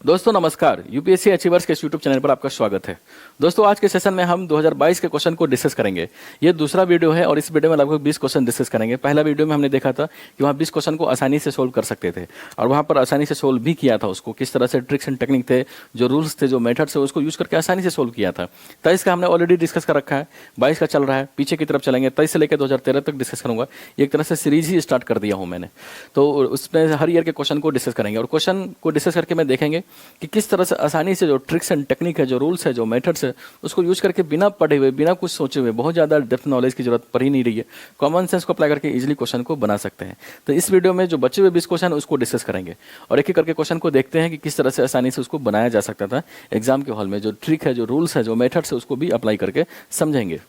दोस्तों नमस्कार, UPSC achievers के यूट्यूब चैनल पर आपका स्वागत है। दोस्तों आज के सेशन में हम 2022 के क्वेश्चन को डिस्कस करेंगे। ये दूसरा वीडियो है और इस वीडियो में लगभग 20 क्वेश्चन डिस्कस करेंगे। पहला वीडियो में हमने देखा था कि वहाँ 20 क्वेश्चन को आसानी से सोल्व कर सकते थे और वहाँ पर आसानी से सोल्व भी किया था। उसको किस तरह से ट्रिक्स एंड टेक्निक थे, जो रूल्स थे, जो मेथड्स थे, उसको यूज करके आसानी से सोल्व किया था। 23 का हमने ऑलरेडी डिस्कस कर रखा है, 22 का चल रहा है, पीछे की तरफ चलेंगे। 23 से लेकर 2013 तक डिस्कस करूंगा। एक तरह से सीरीज ही स्टार्ट कर दिया हूँ मैंने, तो उसमें हर ईयर के क्वेश्चन को डिस्कस करेंगे और क्वेश्चन को डिस्कस करके मैं देखेंगे कि किस तरह से आसानी से जो ट्रिक्स एंड टेक्निक है, जो रूल्स है, जो मेथड्स है, उसको यूज करके बिना पढ़े हुए, बिना कुछ सोचे हुए, बहुत ज़्यादा डेप्थ नॉलेज की जरूरत पड़ ही नहीं रही है, कॉमन सेंस को अप्लाई करके इजीली क्वेश्चन को बना सकते हैं। तो इस वीडियो में जो बचे हुए 20 क्वेश्चन उसको डिस्कस करेंगे और एक एक करके क्वेश्चन को देखते हैं कि किस तरह से आसानी से उसको बनाया जा सकता था एग्जाम के हॉल में। जो ट्रिक है, जो रूल्स है, जो मेथड्स है, उसको भी अप्लाई करके समझेंगे।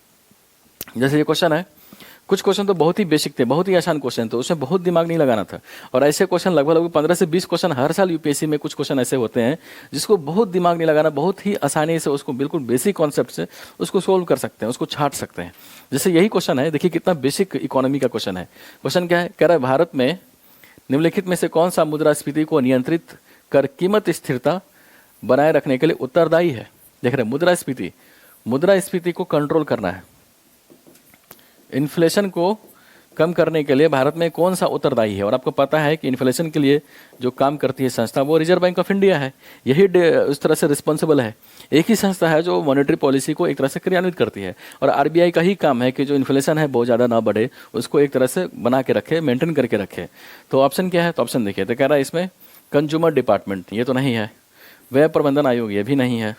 जैसे ये क्वेश्चन है, कुछ क्वेश्चन तो बहुत ही बेसिक थे, बहुत ही आसान क्वेश्चन थे, उसमें बहुत दिमाग नहीं लगाना था। और ऐसे क्वेश्चन लगभग 15 से 20 क्वेश्चन हर साल यूपीएससी में कुछ क्वेश्चन ऐसे होते हैं जिसको बहुत दिमाग नहीं लगाना, बहुत ही आसानी से उसको बिल्कुल बेसिक कॉन्सेप्ट से उसको सोल्व कर सकते हैं, उसको छाट सकते हैं। जैसे यही क्वेश्चन है, देखिए कितना बेसिक इकोनॉमी का क्वेश्चन है। क्वेश्चन क्या है, कह रहा है भारत में निम्नलिखित में से कौन सा मुद्रास्फीति को नियंत्रित कर कीमत स्थिरता बनाए रखने के लिए उत्तरदायी है। देख रहे हैं, मुद्रास्फीति को कंट्रोल करना है, इन्फ्लेशन को कम करने के लिए भारत में कौन सा उत्तरदायी है। और आपको पता है कि इन्फ्लेशन के लिए जो काम करती है संस्था वो रिजर्व बैंक ऑफ इंडिया है, यही उस तरह से रिस्पॉन्सिबल है। एक ही संस्था है जो मॉनेटरी पॉलिसी को एक तरह से क्रियान्वित करती है और आरबीआई का ही काम है कि जो इन्फ्लेशन है बहुत ज़्यादा ना बढ़े, उसको एक तरह से बना के रखे, मेंटेन करके रखे। तो ऑप्शन क्या है, तो ऑप्शन देखिए, तो कह रहा है इसमें कंज्यूमर डिपार्टमेंट, ये तो नहीं है। व्यय प्रबंधन आयोग, ये भी नहीं है।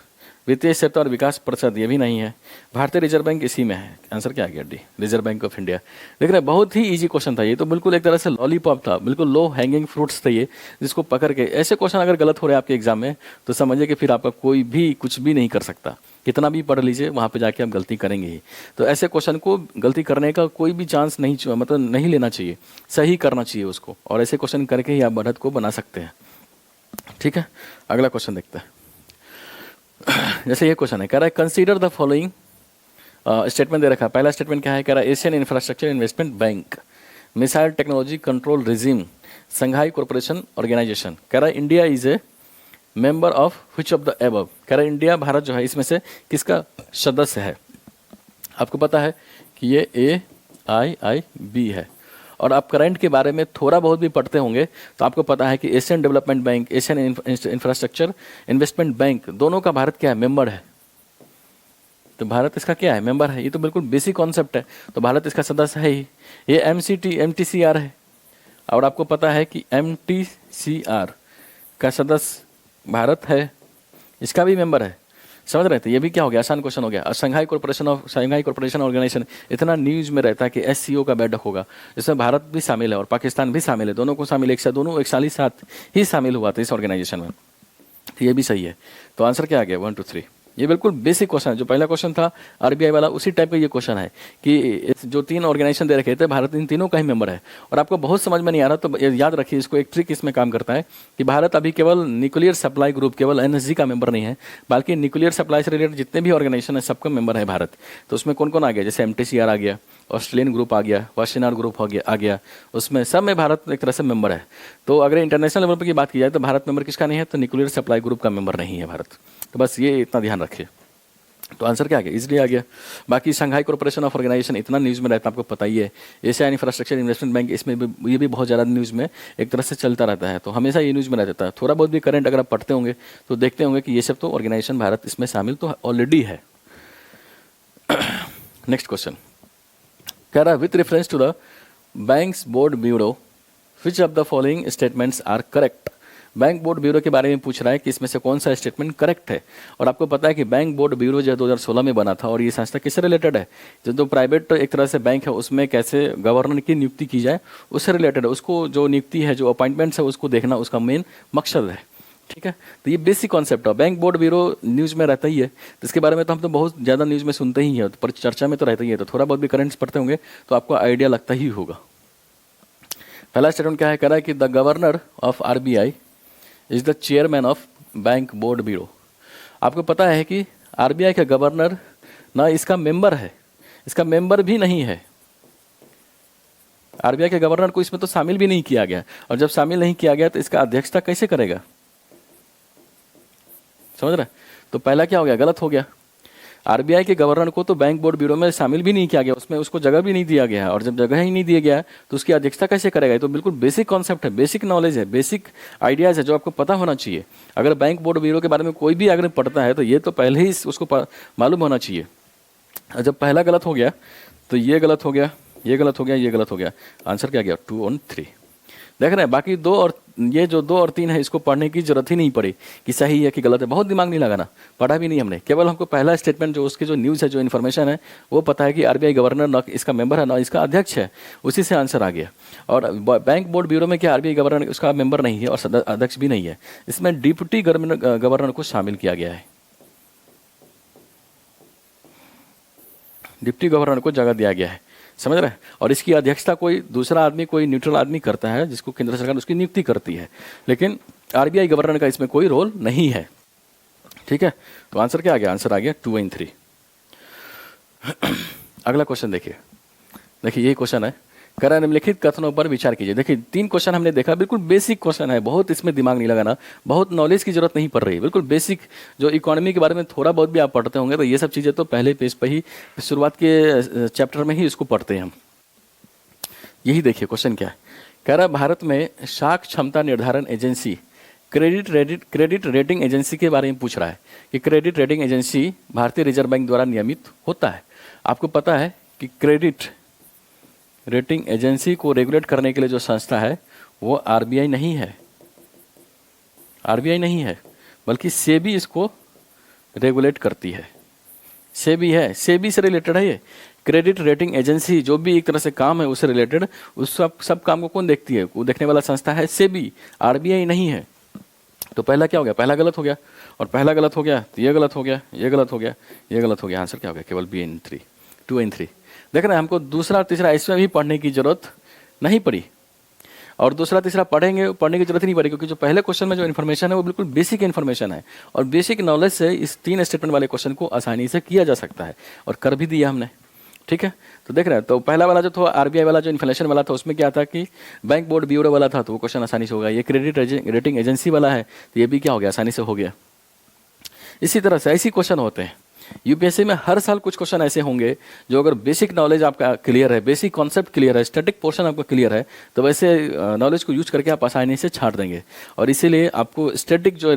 वित्तीय स्थिरता और विकास परिषद, ये भी नहीं है। भारतीय रिजर्व बैंक इसी में है। आंसर क्या आ गया, D, reserve bank of India. देख रहे हैं, बहुत ही इजी क्वेश्चन था ये, तो बिल्कुल एक तरह से लॉलीपॉप था, बिल्कुल लो हैंगिंग फ्रूट्स थे ये, जिसको पकड़ के ऐसे क्वेश्चन अगर गलत हो रहे हैं आपके एग्जाम में तो समझिए कि फिर आपका कोई भी कुछ भी नहीं कर सकता। कितना भी पढ़ लीजिए, वहाँ पे जाके आप गलती करेंगे ही। तो ऐसे क्वेश्चन को गलती करने का कोई भी चांस नहीं, मतलब नहीं लेना चाहिए, सही करना चाहिए उसको, और ऐसे क्वेश्चन करके ही आप बढ़त को बना सकते हैं। ठीक है, अगला क्वेश्चन देखते हैं। जैसे ये क्वेश्चन है, कह रहा है कंसीडर द फॉलोइंग स्टेटमेंट दे रखा है। पहला स्टेटमेंट क्या है, कह रहा है Asian infrastructure investment bank, missile technology control regime, Shanghai corporation organisation. कह रहा है India is a member of which of the above. कह रहा है इंडिया, भारत जो है, इसमें से किसका सदस्य है। आपको पता है कि ये AIIB है और आप करंट के बारे में थोड़ा बहुत भी पढ़ते होंगे तो आपको पता है कि Asian development bank, Asian infrastructure investment bank, दोनों का भारत क्या है, मेंबर है। तो भारत इसका क्या है, मेंबर है। ये तो बिल्कुल बेसिक कॉन्सेप्ट है, तो भारत इसका सदस्य है ही। ये MTCR है और आपको पता है कि MTCR का सदस्य भारत है, इसका भी मेंबर है। समझ रहे थे, ये भी क्या हो गया, आसान क्वेश्चन हो गया। संघाई कॉर्पोरेशन ऑर्गेनाइजेशन इतना न्यूज में रहता है कि SCO का बैठक होगा, जिसमें भारत भी शामिल है और पाकिस्तान भी शामिल है, दोनों को शामिल, दोनों एक साल ही साथ ही शामिल हुआ था इस ऑर्गेनाइजेशन में। तो ये भी सही है। तो आंसर क्या आ गया, 1 2 3। ये बिल्कुल बेसिक क्वेश्चन है, जो पहला क्वेश्चन था आरबीआई वाला, उसी टाइप का ये क्वेश्चन है कि जो 3 ऑर्गेनाइजेशन दे रखे थे, भारत इन तीनों का ही मेंबर है। और आपको बहुत समझ में नहीं आ रहा तो याद रखिए इसको, एक ट्रिक इसमें काम करता है कि भारत अभी केवल न्यूक्लियर सप्लाई ग्रुप, केवल NSG का मेंबर नहीं है, बल्कि न्यूक्लियर सप्लाई से रिलेटेड जितने भी ऑर्गेनाइजेशन है सबका मेंबर है भारत। तो उसमें कौन कौन आ गया, जैसे MTCR आ गया, ऑस्ट्रेलियन ग्रुप आ गया, वाशिनार ग्रुप आ गया, उसमें सब में भारत एक तरह से मेंबर है। तो अगर इंटरनेशनल लेवल पर की बात की जाए तो भारत मेंबर किसका नहीं है, तो न्यूक्लियर सप्लाई ग्रुप का मेंबर नहीं है भारत। तो बस ये इतना ध्यान रखिए। तो आंसर क्या आ गया, इजीली आ गया। बाकी संघाई कॉर्पोरेशन ऑफ ऑर्गेनाइजेशन इतना न्यूज़ में रहता है, आपको पता ही है। एशियन इंफ्रास्ट्रक्चर इन्वेस्टमेंट बैंक, इसमें भी ये भी बहुत ज़्यादा न्यूज़ में एक तरह से चलता रहता है, तो हमेशा ये न्यूज़ में रहता है। थोड़ा बहुत भी करंट अगर आप पढ़ते होंगे तो देखते होंगे कि ये सब तो ऑर्गेनाइजेशन भारत इसमें शामिल तो ऑलरेडी है। नेक्स्ट क्वेश्चन कह रहा है with reference to the banks board bureau which of the following statements are correct. Bank board bureau के बारे में पूछ रहा है कि इसमें से कौन सा स्टेटमेंट करेक्ट है। और आपको पता है कि बैंक बोर्ड ब्यूरो जो 2016 में बना था और ये संस्था किससे रिलेटेड है, जो प्राइवेट एक तरह से बैंक है उसमें कैसे गवर्नर की नियुक्ति की जाए उससे रिलेटेड है। उसको जो नियुक्ति है, जो अपॉइंटमेंट्स है, उसको देखना उसका मेन मकसद है। ठीक है, तो ये बेसिक कॉन्सेप्ट है। बैंक बोर्ड ब्यूरो न्यूज़ में रहता ही है, तो इसके बारे में तो हम तो बहुत ज़्यादा न्यूज़ में सुनते ही हैं, पर चर्चा में तो रहता ही है। तो थोड़ा बहुत भी करंट्स पढ़ते होंगे तो आपको आइडिया लगता ही होगा। पहला स्टेटमेंट क्या है, कह रहा है कि the governor of RBI is the chairman of bank board bureau. आपको पता है कि RBI का गवर्नर ना इसका मेंबर है, इसका मेंबर भी नहीं है। RBI के गवर्नर को इसमें तो शामिल भी नहीं किया गया, और जब शामिल नहीं किया गया तो इसका अध्यक्षता कैसे करेगा। समझ रहे हैं? तो पहला क्या हो गया, गलत हो गया। आरबीआई के गवर्नर को तो बैंक बोर्ड ब्यूरो में शामिल भी नहीं किया गया, उसमें उसको जगह भी नहीं दिया गया है, और जब जगह ही नहीं दिया गया तो उसकी अध्यक्षता कैसे करेगा? ये तो बिल्कुल बेसिक कॉन्सेप्ट है, बेसिक नॉलेज है, बेसिक आइडियाज़ है जो आपको पता होना चाहिए। अगर बैंक बोर्ड ब्यूरो के बारे में कोई भी अगर पढ़ता है तो ये तो पहले ही उसको मालूम होना चाहिए। और जब पहला गलत हो गया तो ये गलत हो गया, ये गलत हो गया, ये गलत हो गया। आंसर क्या गया? 2 और 3। देख रहे हैं? बाकी 2 और ये जो 2 और 3 है इसको पढ़ने की जरूरत ही नहीं पड़ी कि सही है कि गलत है, बहुत दिमाग नहीं लगाना, पढ़ा भी नहीं हमने। केवल हमको पहला स्टेटमेंट जो उसकी जो न्यूज़ है, जो इन्फॉर्मेशन है वो पता है कि आरबीआई गवर्नर ना इसका मेंबर है ना इसका अध्यक्ष है, उसी से आंसर आ गया। और बैंक बोर्ड ब्यूरो में क्या आरबीआई गवर्नर उसका मेंबर नहीं है और अध्यक्ष भी नहीं है, इसमें डिप्टी गवर्नर को शामिल किया गया है, डिप्टी गवर्नर को जगह दिया गया है, समझ रहे हैं? और इसकी अध्यक्षता कोई दूसरा आदमी, कोई न्यूट्रल आदमी करता है जिसको केंद्र सरकार उसकी नियुक्ति करती है, लेकिन आरबीआई गवर्नर का इसमें कोई रोल नहीं है। ठीक है, तो आंसर क्या आ गया? आंसर आ गया 2 और 3। अगला क्वेश्चन देखिए, यही क्वेश्चन है, कह रहा है निम्नलिखित कथनों पर विचार कीजिए। देखिए 3 क्वेश्चन हमने देखा, बिल्कुल बेसिक क्वेश्चन है, बहुत इसमें दिमाग नहीं लगाना, बहुत नॉलेज की जरूरत नहीं पड़ रही, बिल्कुल बेसिक। जो इकोनॉमी के बारे में थोड़ा बहुत भी आप पढ़ते होंगे तो ये सब चीज़ें तो पहले पेज पर ही शुरुआत के चैप्टर में ही इसको पढ़ते हैं हम। यही देखिए क्वेश्चन क्या है, कह रहा है भारत में साख क्षमता निर्धारण एजेंसी क्रेडिट रेटिंग एजेंसी के बारे में पूछ रहा है कि क्रेडिट रेटिंग एजेंसी भारतीय रिजर्व बैंक द्वारा नियमित होता है। आपको पता है कि क्रेडिट रेटिंग एजेंसी को रेगुलेट करने के लिए जो संस्था है वो आरबीआई नहीं है, आरबीआई नहीं है, बल्कि सेबी इसको रेगुलेट करती है। सेबी है, सेबी से रिलेटेड है ये क्रेडिट रेटिंग एजेंसी, जो भी एक तरह से काम है उससे रिलेटेड, उस सब काम को कौन देखती है? वो देखने वाला संस्था है सेबी, आरबीआई नहीं है। तो पहला क्या हो गया? पहला गलत हो गया, और पहला गलत हो गया तो ये गलत हो गया, ये गलत हो गया, ये गलत हो गया। आंसर क्या हो गया? केवल बी एंड 3, 2 और 3। देख रहे हैं, हमको दूसरा और तीसरा इसमें भी पढ़ने की जरूरत नहीं पड़ी, और दूसरा तीसरा पढ़ने की जरूरत ही नहीं पड़ी, क्योंकि जो पहले क्वेश्चन में जो इन्फॉर्मेशन है वो बिल्कुल बेसिक इन्फॉर्मेशन है, और बेसिक नॉलेज से इस 3 स्टेटमेंट वाले क्वेश्चन को आसानी से किया जा सकता है, और कर भी दिया हमने। ठीक है, तो देख रहे हैं, तो पहला वाला जो था आरबीआई वाला जो इन्फ्लेशन वाला था उसमें क्या था कि बैंक बोर्ड ब्यूरो वाला था, तो वो क्वेश्चन आसानी से होगा। ये क्रेडिट रेटिंग एजेंसी वाला है तो ये भी क्या हो गया? आसानी से हो गया। इसी तरह से ऐसे क्वेश्चन होते हैं यूपीएससी में, हर साल कुछ क्वेश्चन ऐसे होंगे जो अगर बेसिक नॉलेज आपका क्लियर है, बेसिक कॉन्सेप्ट क्लियर है, स्टैटिक पोर्शन आपका क्लियर है, तो वैसे नॉलेज को यूज करके आप आसानी से छाट देंगे। और इसीलिए आपको स्टैटिक जो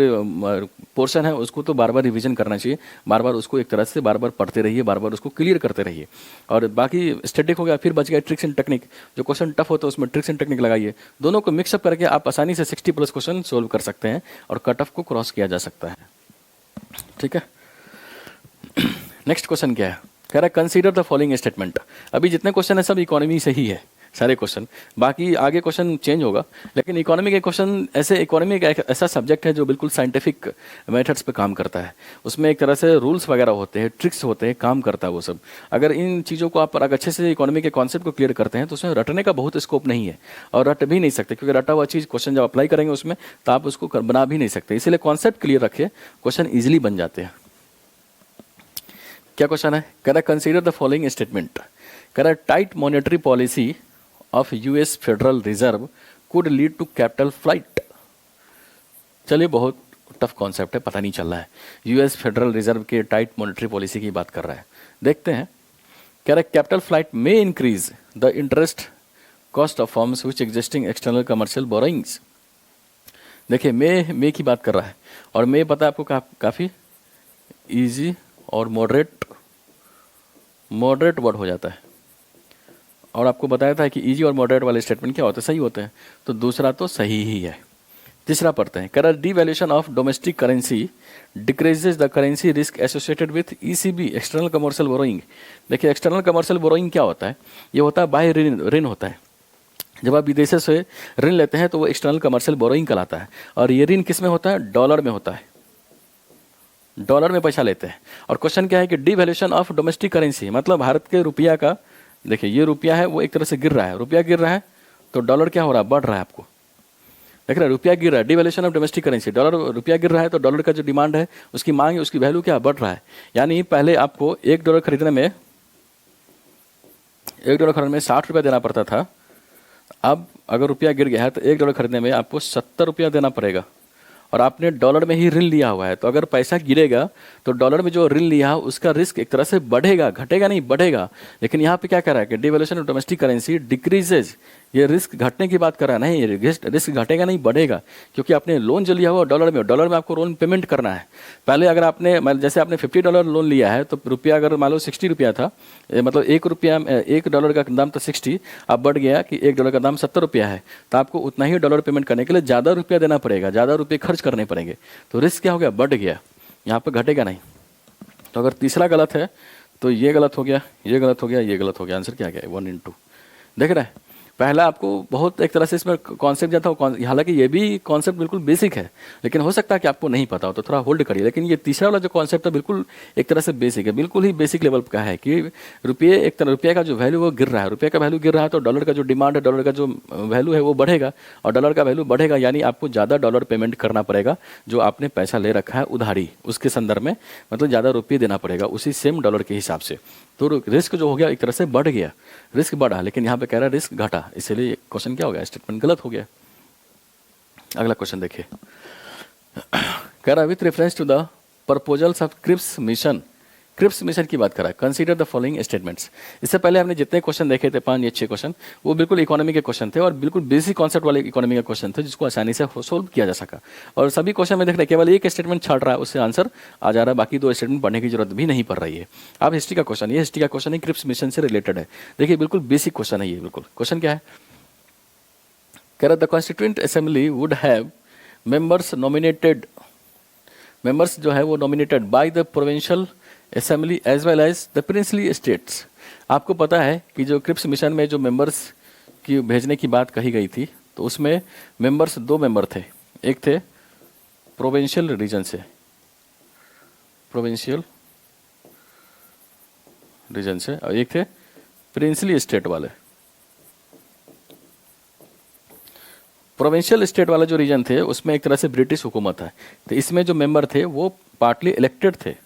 पोर्शन है उसको तो बार बार रिवीजन करना चाहिए, बार बार उसको एक तरह से बार बार पढ़ते रहिए, बार बार उसको क्लियर करते रहिए। और बाकी स्टैटिक हो गया, फिर बच गया ट्रिक्स एंड टेक्निक, जो क्वेश्चन टफ होता है उसमें ट्रिक्स एंड टेक्निक लगाइए, दोनों को मिक्सअप करके आप आसानी से 60+ क्वेश्चन सोल्व कर सकते हैं और कट ऑफ को क्रॉस किया जा सकता है। ठीक है, नेक्स्ट क्वेश्चन क्या है? कह रहा है कंसीडर द फॉलोइंग स्टेटमेंट। अभी जितने क्वेश्चन है सब इकोनॉमी से ही है सारे क्वेश्चन, बाकी आगे क्वेश्चन चेंज होगा, लेकिन इकोनॉमी के क्वेश्चन ऐसे, इकोनॉमी एक ऐसा सब्जेक्ट है जो बिल्कुल साइंटिफिक मेथड्स पे काम करता है, उसमें एक तरह से रूल्स वगैरह होते हैं, ट्रिक्स होते हैं, काम करता है वो सब। अगर इन चीज़ों को आप अगर अच्छे से इकोनॉमी के कॉन्सेप्ट को क्लियर करते हैं तो उसमें रटने का बहुत स्कोप नहीं है, और रट भी नहीं सकते, क्योंकि रटा हुआ चीज़ क्वेश्चन जब अप्लाई करेंगे उसमें तो आप उसको बना भी नहीं सकते। इसीलिए कॉन्सेप्ट क्लियर रखिए, क्वेश्चन ईजिली बन जाते हैं। क्या क्वेश्चन है? कह रहा है कंसीडर द फॉलोइंग स्टेटमेंट। कह रहा है tight monetary policy of US federal reserve could lead to capital flight. चलिए, बहुत टफ कॉन्सेप्ट है, पता नहीं चल रहा है। यूएस फेडरल रिजर्व के टाइट मॉनेटरी पॉलिसी की बात कर रहा है, देखते हैं। कह रहा है कैपिटल फ्लाइट में increase the interest cost of forms which existing external commercial borrowings. देखिए, मे की बात कर रहा है, और मे पता है आपको काफ़ी ईजी और मॉडरेट वर्ड हो जाता है, और आपको बताया था कि इजी और मॉडरेट वाले स्टेटमेंट क्या होते हैं? सही होते हैं, तो दूसरा तो सही ही है। तीसरा पढ़ते हैं। कह devaluation of domestic currency decreases the currency risk associated with ECB external commercial borrowing. देखिए, एक्सटर्नल कमर्शियल बोरोइंग क्या होता है? ये होता है बाह्य ऋण होता है। जब आप विदेशों से ऋण लेते हैं तो वो एक्सटर्नल कमर्शियल बोरोइंग कहलाता है, और ये ऋण किस में होता है? डॉलर में होता है, डॉलर में पैसा लेते हैं। और क्वेश्चन क्या है कि डिवैल्यूएशन ऑफ डोमेस्टिक करेंसी, मतलब भारत के रुपया का, देखिए ये रुपया है वो एक तरह से गिर रहा है, रुपया गिर रहा है तो डॉलर क्या हो रहा है? बढ़ रहा है। आपको देख रहा है, रुपया गिर रहा है, डिवैल्यूएशन ऑफ डोमेस्टिक करेंसी, रुपया गिर रहा है तो डॉलर का जो डिमांड है, उसकी मांग है, उसकी वैल्यू क्या बढ़ रहा है। यानी पहले आपको $1 खरीदने में ₹60 देना पड़ता था, अब अगर रुपया गिर गया है तो $1 खरीदने में आपको ₹70 देना पड़ेगा। और आपने डॉलर में ही ऋण लिया हुआ है, तो अगर पैसा गिरेगा तो डॉलर में जो ऋण लिया है उसका रिस्क एक तरह से बढ़ेगा, घटेगा नहीं, बढ़ेगा। लेकिन यहाँ पे क्या कर रहा है कि devaluation of domestic currency decreases, ये रिस्क घटने की बात कर रहा है, नहीं रिस्क घटेगा नहीं, बढ़ेगा, क्योंकि आपने लोन जो लिया हुआ डॉलर में आपको लोन पेमेंट करना है। पहले अगर आपने जैसे आपने $50 लोन लिया है तो रुपया अगर मान लो $60 था, मतलब $1 का दाम था 60, अब बढ़ गया कि $1 का दाम $70 है, तो आपको उतना ही डॉलर पेमेंट करने के लिए ज़्यादा रुपया देना पड़ेगा, ज़्यादा रुपये खर्च करने पड़ेंगे, तो रिस्क क्या हो गया, बढ़ गया, यहाँ पर घटेगा नहीं। तो अगर तीसरा गलत है तो ये गलत हो गया, ये गलत हो गया, ये गलत हो गया। आंसर क्या गया, 1 in 2। देख रहे हैं, पहला आपको बहुत एक तरह से इसमें कॉन्सेप्ट जाता हो, हालांकि ये भी कॉन्सेप्ट बिल्कुल बेसिक है, लेकिन हो सकता है कि आपको नहीं पता हो, तो थोड़ा होल्ड करिए। लेकिन ये तीसरा वाला जो कॉन्सेप्ट है बिल्कुल एक तरह से बेसिक है, बिल्कुल ही बेसिक लेवल का है कि रुपये का जो वैल्यू वो गिर रहा है, रुपये का वैल्यू गिर रहा है तो डॉलर का जो डिमांड है, डॉलर का जो वैल्यू है वो बढ़ेगा, और डॉलर का वैल्यू बढ़ेगा यानी आपको ज़्यादा डॉलर पेमेंट करना पड़ेगा, जो आपने पैसा ले रखा है उधारी उसके संदर्भ में, मतलब ज़्यादा रुपये देना पड़ेगा उसी सेम डॉलर के हिसाब से। तो रिस्क जो हो गया एक तरह से बढ़ गया, रिस्क बढ़ा, लेकिन यहाँ पे कह रहा है रिस्क घटा, इसलिए क्वेश्चन क्या हो गया, स्टेटमेंट गलत हो गया। अगला क्वेश्चन देखिए, कह रहा है with reference to the proposals of Cripps mission, Cripps mission की बात कर रहा है, कंसीडर द फॉलोइंग स्टेटमेंट्स। इससे पहले हमने जितने क्वेश्चन देखे थे 5 या 6 क्वेश्चन, वो बिल्कुल इकोनॉमी के क्वेश्चन थे और बिल्कुल बेसिक कॉन्सेप्ट वाले इकोनॉमी के क्वेश्चन थे जिसको आसानी से सोल्व किया जा सका। और सभी क्वेश्चन में देख रहे हैं केवल एक स्टेटमेंट छाड़ रहा है, उससे आंसर आ जा रहा है, बाकी 2 स्टेटमेंट पढ़ने की जरूरत भी नहीं पड़ रही है। अब हिस्ट्री का क्वेश्चन, ये हिस्ट्री का क्वेश्चन है, क्रिप्स मिशन से रिलेटेड है। देखिए बिल्कुल बेसिक क्वेश्चन है ये, बिल्कुल क्वेश्चन क्या है, कह रहा the constituent assembly would have members nominated, members जो है वो nominated by the provincial assembly as well as the princely states. आपको पता है कि जो क्रिप्स मिशन में जो मेंबर्स की भेजने की बात कही गई थी, तो उसमें मेंबर्स 2 मेंबर थे, एक थे प्रोविंशियल रीजन से, प्रोविंशियल रीजन से, और एक थे प्रिंसली स्टेट वाले। प्रोविंशियल स्टेट वाला जो रीजन थे उसमें एक तरह से ब्रिटिश हुकूमत है, तो इसमें जो मेंबर थे वो पार्टली इलेक्टेड थे,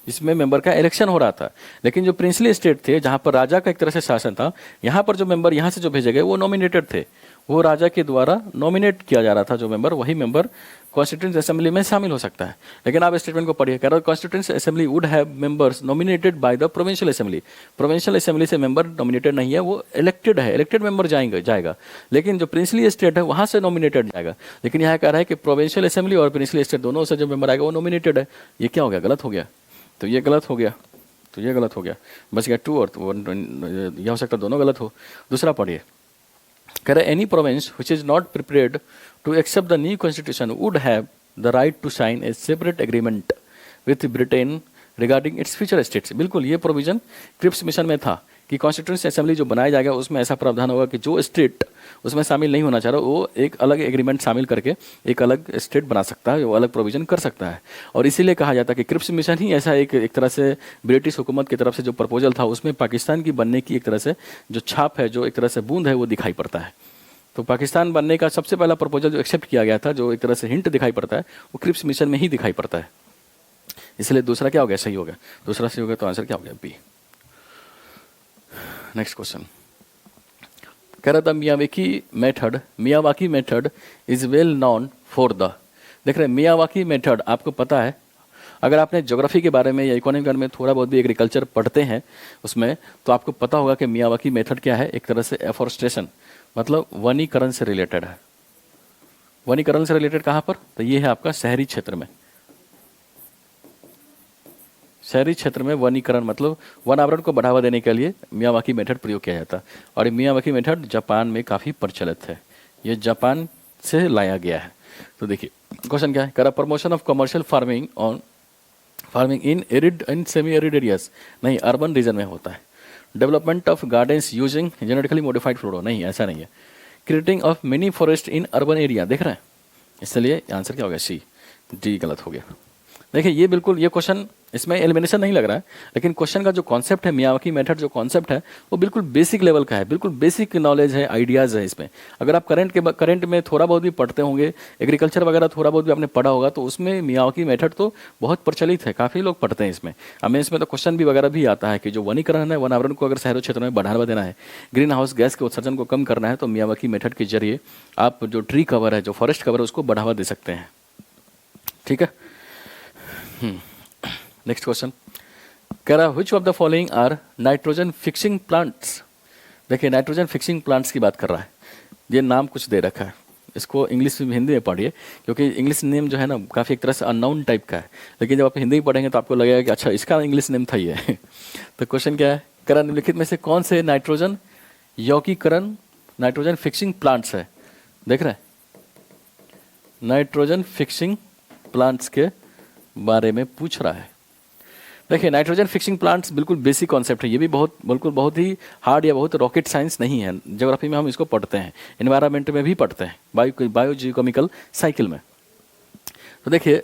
इसमें मेंबर का इलेक्शन हो रहा था। लेकिन जो प्रिंसली स्टेट थे जहां पर राजा का एक तरह से शासन था, यहाँ पर जो मेंबर यहाँ से जो भेजे गए वो नॉमिनेटेड थे, वो राजा के द्वारा नॉमिनेट किया जा रहा था जो मेंबर, वही मेंबर कॉन्स्टिट्यूएंट असेंबली में शामिल हो सकता है। लेकिन आप स्टेटमेंट को पढ़िए, कह रहा है constituent assembly would have members nominated by the provincial assembly. Provincial assembly से मेंबर नॉमिनेटेड नहीं है, वो इलेक्टेड है, इलेक्टेड मेंबर जाएगा। लेकिन जो प्रिंसली स्टेट है वहां से नॉमिनेटेड जाएगा। लेकिन यहाँ कह रहा है कि प्रोविंशियल असेंबली और प्रिंसली स्टेट दोनों से जो मेंबर आएगा वो नॉमिनेटेड है। ये क्या हो गया, गलत हो गया, तो ये गलत हो गया, तो ये गलत हो गया, बच गया 2 और 1, यह हो सकता है दोनों गलत हो। दूसरा पढ़िए, कह रहे any province which is not prepared to accept the new constitution would have the right to sign a separate agreement with Britain regarding its future status. बिल्कुल ये प्रोविजन क्रिप्स मिशन में था कि कॉन्स्टिट्यूंसी असेंबली जो बनाया जाएगा उसमें ऐसा प्रावधान होगा कि जो स्टेट उसमें शामिल नहीं होना चाह रहा वो एक अलग एग्रीमेंट शामिल करके एक अलग स्टेट बना सकता है, वो अलग प्रोविजन कर सकता है। और इसीलिए कहा जाता है कि क्रिप्स मिशन ही ऐसा एक तरह से ब्रिटिश हुकूमत की तरफ से जो प्रपोजल था उसमें पाकिस्तान की बनने की एक तरह से जो छाप है, जो एक तरह से बूंद है वो दिखाई पड़ता है। तो पाकिस्तान बनने का सबसे पहला प्रपोजल जो एक्सेप्ट किया गया था, जो एक तरह से हिंट दिखाई पड़ता है, वो क्रिप्स मिशन में ही दिखाई पड़ता है। इसलिए दूसरा क्या हो गया, सही हो गया, दूसरा सही हो गया, तो आंसर क्या हो गया, बी। नेक्स्ट क्वेश्चन, कह रहा था Miyawaki method is well known for the. देख रहे मियावाकी मेथड आपको पता है, अगर आपने ज्योग्राफी के बारे में या इकोनॉमी के बारे में थोड़ा बहुत भी एग्रीकल्चर पढ़ते हैं उसमें, तो आपको पता होगा कि मियावाकी मेथड क्या है, एक तरह से एफॉरेस्टेशन मतलब वनीकरण से रिलेटेड है। वनीकरण से रिलेटेड कहाँ पर, तो ये है आपका शहरी क्षेत्र में, शहरी क्षेत्र में वनीकरण मतलब वन आवरण को बढ़ावा देने के लिए मियावाकी मेथड प्रयोग किया जाता है। और मियावाकी मेथड जापान में काफ़ी प्रचलित है, ये जापान से लाया गया है। तो देखिए क्वेश्चन क्या है, करा promotion of commercial farming in arid and semi arid areas, नहीं अर्बन रीजन में होता है। Development of gardens using genetically modified flora, नहीं ऐसा नहीं है। Creating of mini forest in urban area, देख रहे हैं, इसलिए आंसर क्या हो गया, सी। डी गलत हो गया। देखिए ये बिल्कुल, ये क्वेश्चन इसमें एलिमिनेशन नहीं लग रहा है, लेकिन क्वेश्चन का जो कॉन्सेप्ट है, मियावाकी मेथड जो कॉन्सेप्ट है वो बिल्कुल बेसिक लेवल का है, बिल्कुल बेसिक नॉलेज है, आइडियाज़ है इसमें। अगर आप करंट में थोड़ा बहुत भी पढ़ते होंगे, एग्रीकल्चर वगैरह थोड़ा बहुत भी आपने पढ़ा होगा, तो उसमें मियावाकी मेथड तो बहुत प्रचलित है, काफ़ी लोग पढ़ते हैं इसमें। हमें इसमें तो क्वेश्चन भी वगैरह भी आता है कि जो वनीकरण है, वनावरण को अगर शहरों क्षेत्रों में बढ़ावा देना है, ग्रीन हाउस गैस के उत्सर्जन को कम करना है, तो मियावाकी मेथड के जरिए आप जो ट्री कवर है, जो फॉरेस्ट कवर है, उसको बढ़ावा दे सकते हैं। ठीक है। नेक्स्ट क्वेश्चन कह रहा है which of the following are nitrogen fixing plants. देखिए नाइट्रोजन फिक्सिंग प्लांट्स की बात कर रहा है, ये नाम कुछ दे रखा है, इसको इंग्लिश में हिंदी में पढ़िए, क्योंकि इंग्लिश नेम जो है ना काफ़ी एक तरह से अननोन टाइप का है, लेकिन जब आप हिंदी में पढ़ेंगे तो आपको लगेगा कि अच्छा इसका इंग्लिश नेम था ये। तो क्वेश्चन क्या है, कह रहा निम्नलिखित में से कौन से नाइट्रोजन यौगिकरण नाइट्रोजन फिक्सिंग प्लांट्स है। देख रहे हैं, नाइट्रोजन फिक्सिंग प्लांट्स के बारे में पूछ रहा है। देखिए नाइट्रोजन फिक्सिंग प्लांट्स बिल्कुल बेसिक कॉन्सेप्ट है, ये भी बहुत ही हार्ड या बहुत रॉकेट साइंस नहीं है। ज्योग्राफी में हम इसको पढ़ते हैं, एनवायरनमेंट में भी पढ़ते हैं, बायोजियोकेमिकल साइकिल में। तो देखिए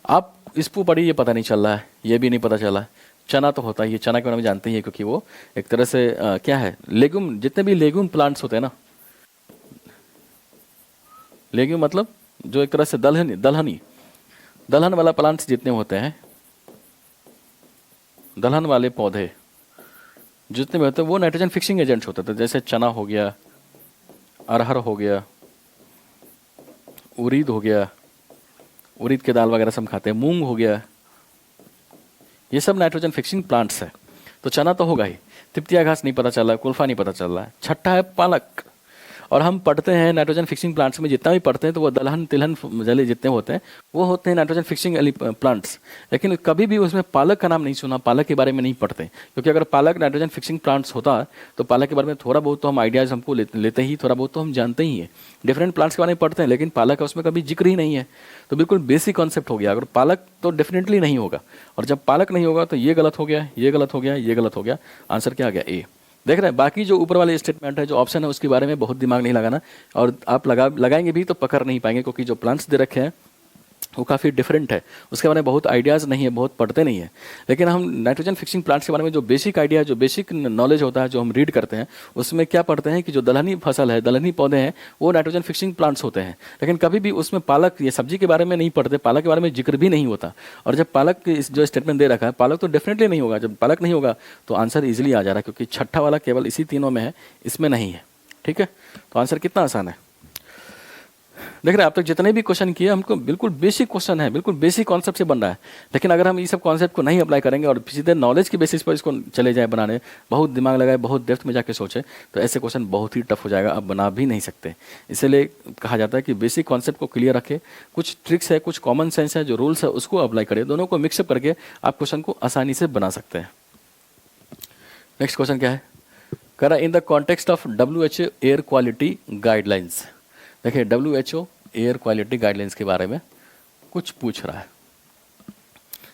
आप इसको पढ़िए, ये पता नहीं चल रहा है, ये भी नहीं पता चला। चना तो होता है, ये चना के बारे में जानते ही है, क्योंकि वो एक तरह से क्या है, लेग्यूम, जितने भी लेग्यूम प्लांट्स होते हैं ना, लेग्यूम मतलब जो एक तरह से दलहन वाला प्लांट्स जितने होते हैं, दलहन वाले पौधे जितने भी होते हैं वो नाइट्रोजन फिक्सिंग एजेंट्स होते थे। जैसे चना हो गया, अरहर हो गया, उड़ीद हो गया, उड़ीद के दाल वगैरह सब खाते हैं, मूंग हो गया, ये सब नाइट्रोजन फिक्सिंग प्लांट्स है। तो चना तो होगा ही, तिप्तिया घास नहीं पता चल रहा है, कुल्फा नहीं पता चल रहा है। छठा है पालक, और हम पढ़ते हैं नाइट्रोजन फिक्सिंग प्लांट्स में जितना भी पढ़ते हैं तो वो दलहन तिलहन जले जितने होते हैं वो होते हैं नाइट्रोजन फिक्सिंग प्लांट्स। लेकिन कभी भी उसमें पालक का नाम नहीं सुना, पालक के बारे में नहीं पढ़ते, क्योंकि अगर पालक नाइट्रोजन फिक्सिंग प्लांट्स होता तो पालक के बारे में थोड़ा बहुत तो हम आइडियाज़ हमको लेते ही, थोड़ा बहुत तो हम जानते ही हैं, डिफरेंट प्लांट्स के बारे में पढ़ते हैं, लेकिन पालक का उसमें कभी जिक्र ही नहीं है। तो बिल्कुल बेसिक कॉन्सेप्ट हो गया। अगर पालक तो डेफिनेटली नहीं होगा, और जब पालक नहीं होगा तो ये गलत हो गया, ये गलत हो गया, ये गलत हो गया। आंसर क्या आ गया, ए। देख रहे हैं, बाकी जो ऊपर वाले स्टेटमेंट है, जो ऑप्शन है, उसके बारे में बहुत दिमाग नहीं लगाना, और आप लगाएंगे भी तो पकड़ नहीं पाएंगे, क्योंकि जो प्लांट्स दे रखे हैं वो काफ़ी डिफरेंट है, उसके बारे में बहुत आइडियाज़ नहीं है, बहुत पढ़ते नहीं है। लेकिन हम नाइट्रोजन फिक्सिंग प्लांट्स के बारे में जो बेसिक आइडिया, जो बेसिक नॉलेज होता है, जो हम रीड करते हैं, उसमें क्या पढ़ते हैं कि जो दलहनी फसल है, दलहनी पौधे हैं, वो नाइट्रोजन फिक्सिंग प्लांट्स होते हैं। लेकिन कभी भी उसमें पालक, ये सब्जी के बारे में नहीं पढ़ते, पालक के बारे में जिक्र भी नहीं होता। और जब पालक जो स्टेटमेंट दे रखा है, पालक तो डेफिनेटली नहीं होगा। जब पालक नहीं होगा तो आंसर ईजिली आ जा रहा है, क्योंकि छठा वाला केवल इसी तीनों में है, इसमें नहीं है। ठीक है, तो आंसर कितना आसान है। देख रहे हैं, आप तक जितने भी क्वेश्चन किए हमको बिल्कुल बेसिक क्वेश्चन है, बिल्कुल बेसिक कॉन्सेप्ट से बन रहा है। लेकिन अगर हम ये सब कॉन्सेप्ट को नहीं अप्लाई करेंगे और सीधे नॉलेज के बेसिस पर इसको चले जाए बनाने, बहुत दिमाग लगाए, बहुत डेप्थ में जाके सोचे, तो ऐसे क्वेश्चन बहुत ही टफ हो जाएगा, आप बना भी नहीं सकते। इसलिए कहा जाता है कि बेसिक कॉन्सेप्ट को क्लियर रखें, कुछ ट्रिक्स है, कुछ कॉमन सेंस है, जो रूल्स है उसको अप्लाई करें, दोनों को मिक्सअप करके आप क्वेश्चन को आसानी से बना सकते हैं। नेक्स्ट क्वेश्चन क्या है, कह रहा in the context of WHO air quality guidelines. देखिए WHO एयर क्वालिटी गाइडलाइंस के बारे में कुछ पूछ रहा है।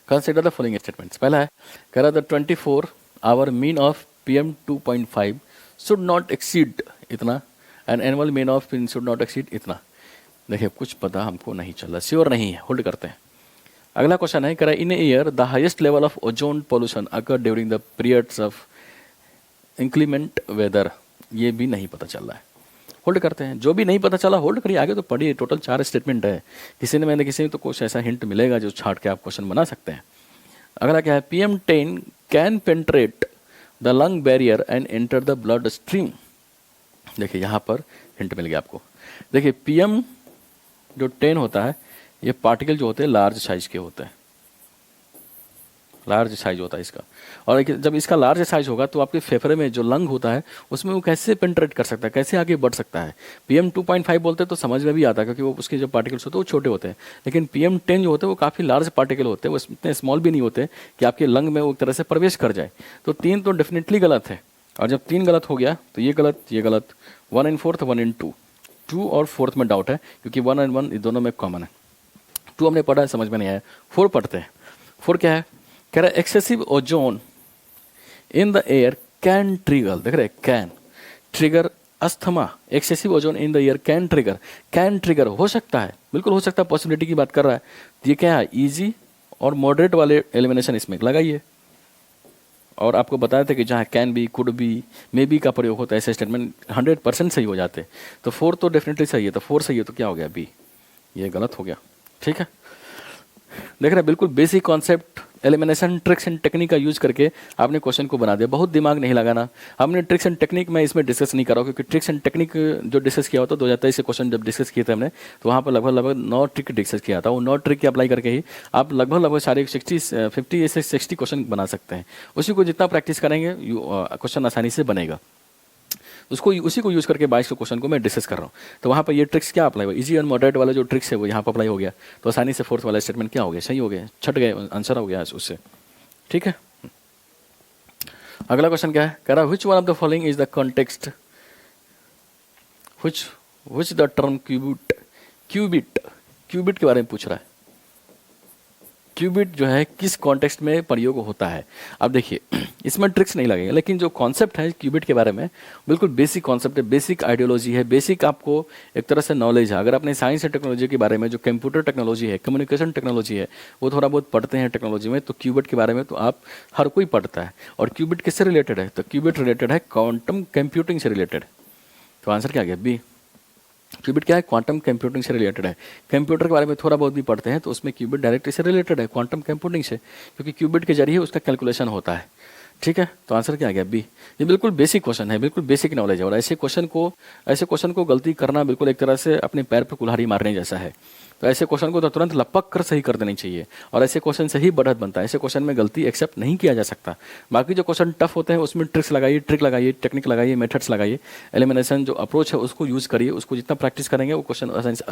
Consider the following statements. पहला है, कह रहा the 24 hour mean of PM 2.5 should not exceed इतना, and annual mean of PM should not exceed इतना। देखिए कुछ पता हमको नहीं चल रहा, श्योर नहीं है, होल्ड करते हैं। अगला क्वेश्चन है, कह रहा in a year the highest level of ozone pollution occur during the periods of inclement weather. ये भी नहीं पता चल रहा है, होल्ड करते हैं। जो भी नहीं पता चला होल्ड करिए, आगे तो पढ़िए। टोटल 4 स्टेटमेंट है, किसी ने मैंने किसी में तो कुछ ऐसा हिंट मिलेगा जो छाट के आप क्वेश्चन बना सकते हैं। अगला क्या है, PM10 can penetrate the lung barrier and enter the blood stream. देखिए यहाँ पर हिंट मिल गया आपको। देखिए PM जो 10 होता है, ये पार्टिकल जो होते हैं लार्ज साइज के होते हैं, लार्ज साइज होता है इसका। और जब इसका लार्ज साइज होगा तो आपके फेफड़े में जो लंग होता है उसमें वो कैसे पेंट्रेट कर सकता है, कैसे आगे बढ़ सकता है। PM 2.5 बोलते हैं तो समझ में भी आता है, क्योंकि वो उसके जो पार्टिकल्स होते हैं वो छोटे होते हैं। लेकिन PM10 जो होते हैं वो काफ़ी लार्ज पार्टिकल होते हैं, वो इतने स्मॉल भी नहीं होते कि आपके लंग में वो एक तरह से प्रवेश कर जाए। तो 3 तो डेफिनेटली गलत है, और जब 3 गलत हो गया तो ये गलत, ये गलत। 1 and 4, 1 and 2, 2 और 4 में डाउट है, क्योंकि 1 and 1 दोनों में कॉमन है। 2 हमने पढ़ा है, समझ में नहीं आया। 4 पढ़ते हैं। 4 क्या है, कह रहा है excessive ozone in the air can trigger. देख रहे, can trigger asthma. Excessive ozone in the air can trigger, can trigger हो सकता है, बिल्कुल हो सकता है, पॉसिबिलिटी की बात कर रहा है। ये क्या है, ईजी और मॉडरेट वाले एलिमिनेशन इसमें लगाइए। और आपको बताया था कि जहाँ can be, could be, may be का प्रयोग होता है, ऐसे स्टेटमेंट 100% सही हो जाते हैं। तो 4 तो डेफिनेटली सही है, तो 4 सही है, तो क्या हो गया बी, ये गलत हो गया। ठीक है, देख रहे हैं, बिल्कुल basic concept elimination tricks and technique का यूज करके आपने क्वेश्चन को बना दिया। बहुत दिमाग नहीं लगाना। हमने ट्रिक्स एंड टेक्निक में इसमें डिस्कस नहीं करा, क्योंकि ट्रिक्स एंड टेक्निक जो डिस्कस किया होता 2023 से क्वेश्चन जब डिस्कस किए थे हमने, तो वहाँ पर लगभग 9 ट्रिक डिस्कस किया था। वो 9 ट्रिक की अप्लाई करके ही आप लगभग सारे 50 से 60 क्वेश्चन बना सकते हैं। उसी को जितना प्रैक्टिस करेंगे क्वेश्चन आसानी से बनेगा। उसी को यूज़ करके 22 क्वेश्चन को मैं डिस्कस कर रहा हूँ। तो वहाँ पर ये ट्रिक्स क्या अप्लाई हुआ, इजी एंड मॉडरेट वाला जो ट्रिक्स है वो यहाँ पर अप्लाई हो गया। तो आसानी से 4th वाला स्टेटमेंट क्या हो गया, सही हो गया, छट गए, आंसर हो गया उससे। ठीक है, अगला क्वेश्चन क्या है, कह रहा which one of the following is the context, which the term qubit के बारे में पूछ रहा है। क्यूबिट जो है किस कॉन्टेक्स्ट में प्रयोग होता है। अब देखिए इसमें ट्रिक्स नहीं लगेगा, लेकिन जो कॉन्सेप्ट है क्यूबिट के बारे में बिल्कुल बेसिक कॉन्सेप्ट है, बेसिक आइडियोलॉजी है, बेसिक आपको एक तरह से नॉलेज है। अगर आपने साइंस एंड टेक्नोलॉजी के बारे में, जो कंप्यूटर टेक्नोलॉजी है, कम्युनिकेशन टेक्नोलॉजी है, वो थोड़ा बहुत पढ़ते हैं टेक्नोलॉजी में, तो क्यूबिट के बारे में तो आप हर कोई पढ़ता है। और क्यूबिट किससे रिलेटेड है, तो क्यूबिट रिलेटेड है क्वांटम कंप्यूटिंग से रिलेटेड। तो आंसर क्या गया, बी। क्यूबिट क्या है, क्वांटम कंप्यूटिंग से रिलेटेड है। कंप्यूटर के बारे में थोड़ा बहुत भी पढ़ते हैं तो उसमें क्यूबिट डायरेक्टली से रिलेटेड है क्वांटम कंप्यूटिंग से, क्योंकि क्यूबिट के जरिए उसका कैलकुलेशन होता है। ठीक है, तो आंसर क्या आ गया, बी। ये बिल्कुल बेसिक क्वेश्चन है, बिल्कुल बेसिक नॉलेज है। और ऐसे क्वेश्चन को गलती करना बिल्कुल एक तरह से अपने पैर पर कुल्हाड़ी मारने जैसा है। तो ऐसे क्वेश्चन को तो तुरंत लपक कर सही कर देनी चाहिए, और ऐसे क्वेश्चन से ही बढ़त बनता है। ऐसे क्वेश्चन में गलती एक्सेप्ट नहीं किया जा सकता। बाकी जो क्वेश्चन टफ होते हैं उसमें ट्रिक लगाइए, टेक्निक लगाइए, मेथड्स लगाइए, एलिमिनेशन जो अप्रोच है उसको यूज़ करिए। उसको जितना प्रैक्टिस करेंगे वो क्वेश्चन आसानी से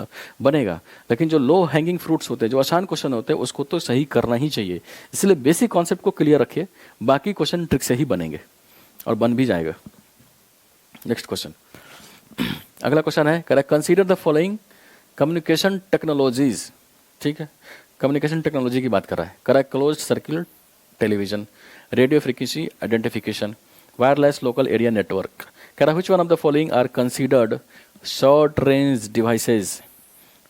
बनेगा। लेकिन जो लो हैंगिंग फ्रूट्स होते हैं, जो आसान क्वेश्चन होते हैं, उसको तो सही करना ही चाहिए। इसलिए बेसिक कॉन्सेप्ट को क्लियर रखिए, बाकी क्वेश्चन ट्रिक से ही बनेंगे और बन भी जाएगा। नेक्स्ट क्वेश्चन, अगला क्वेश्चन है, correct consider the following communication technologies. ठीक है, कम्युनिकेशन टेक्नोलॉजी की बात कर रहा है। Correct closed circuit television, radio frequency identification, wireless local area network. कह रहा which one of the following are considered short range devices.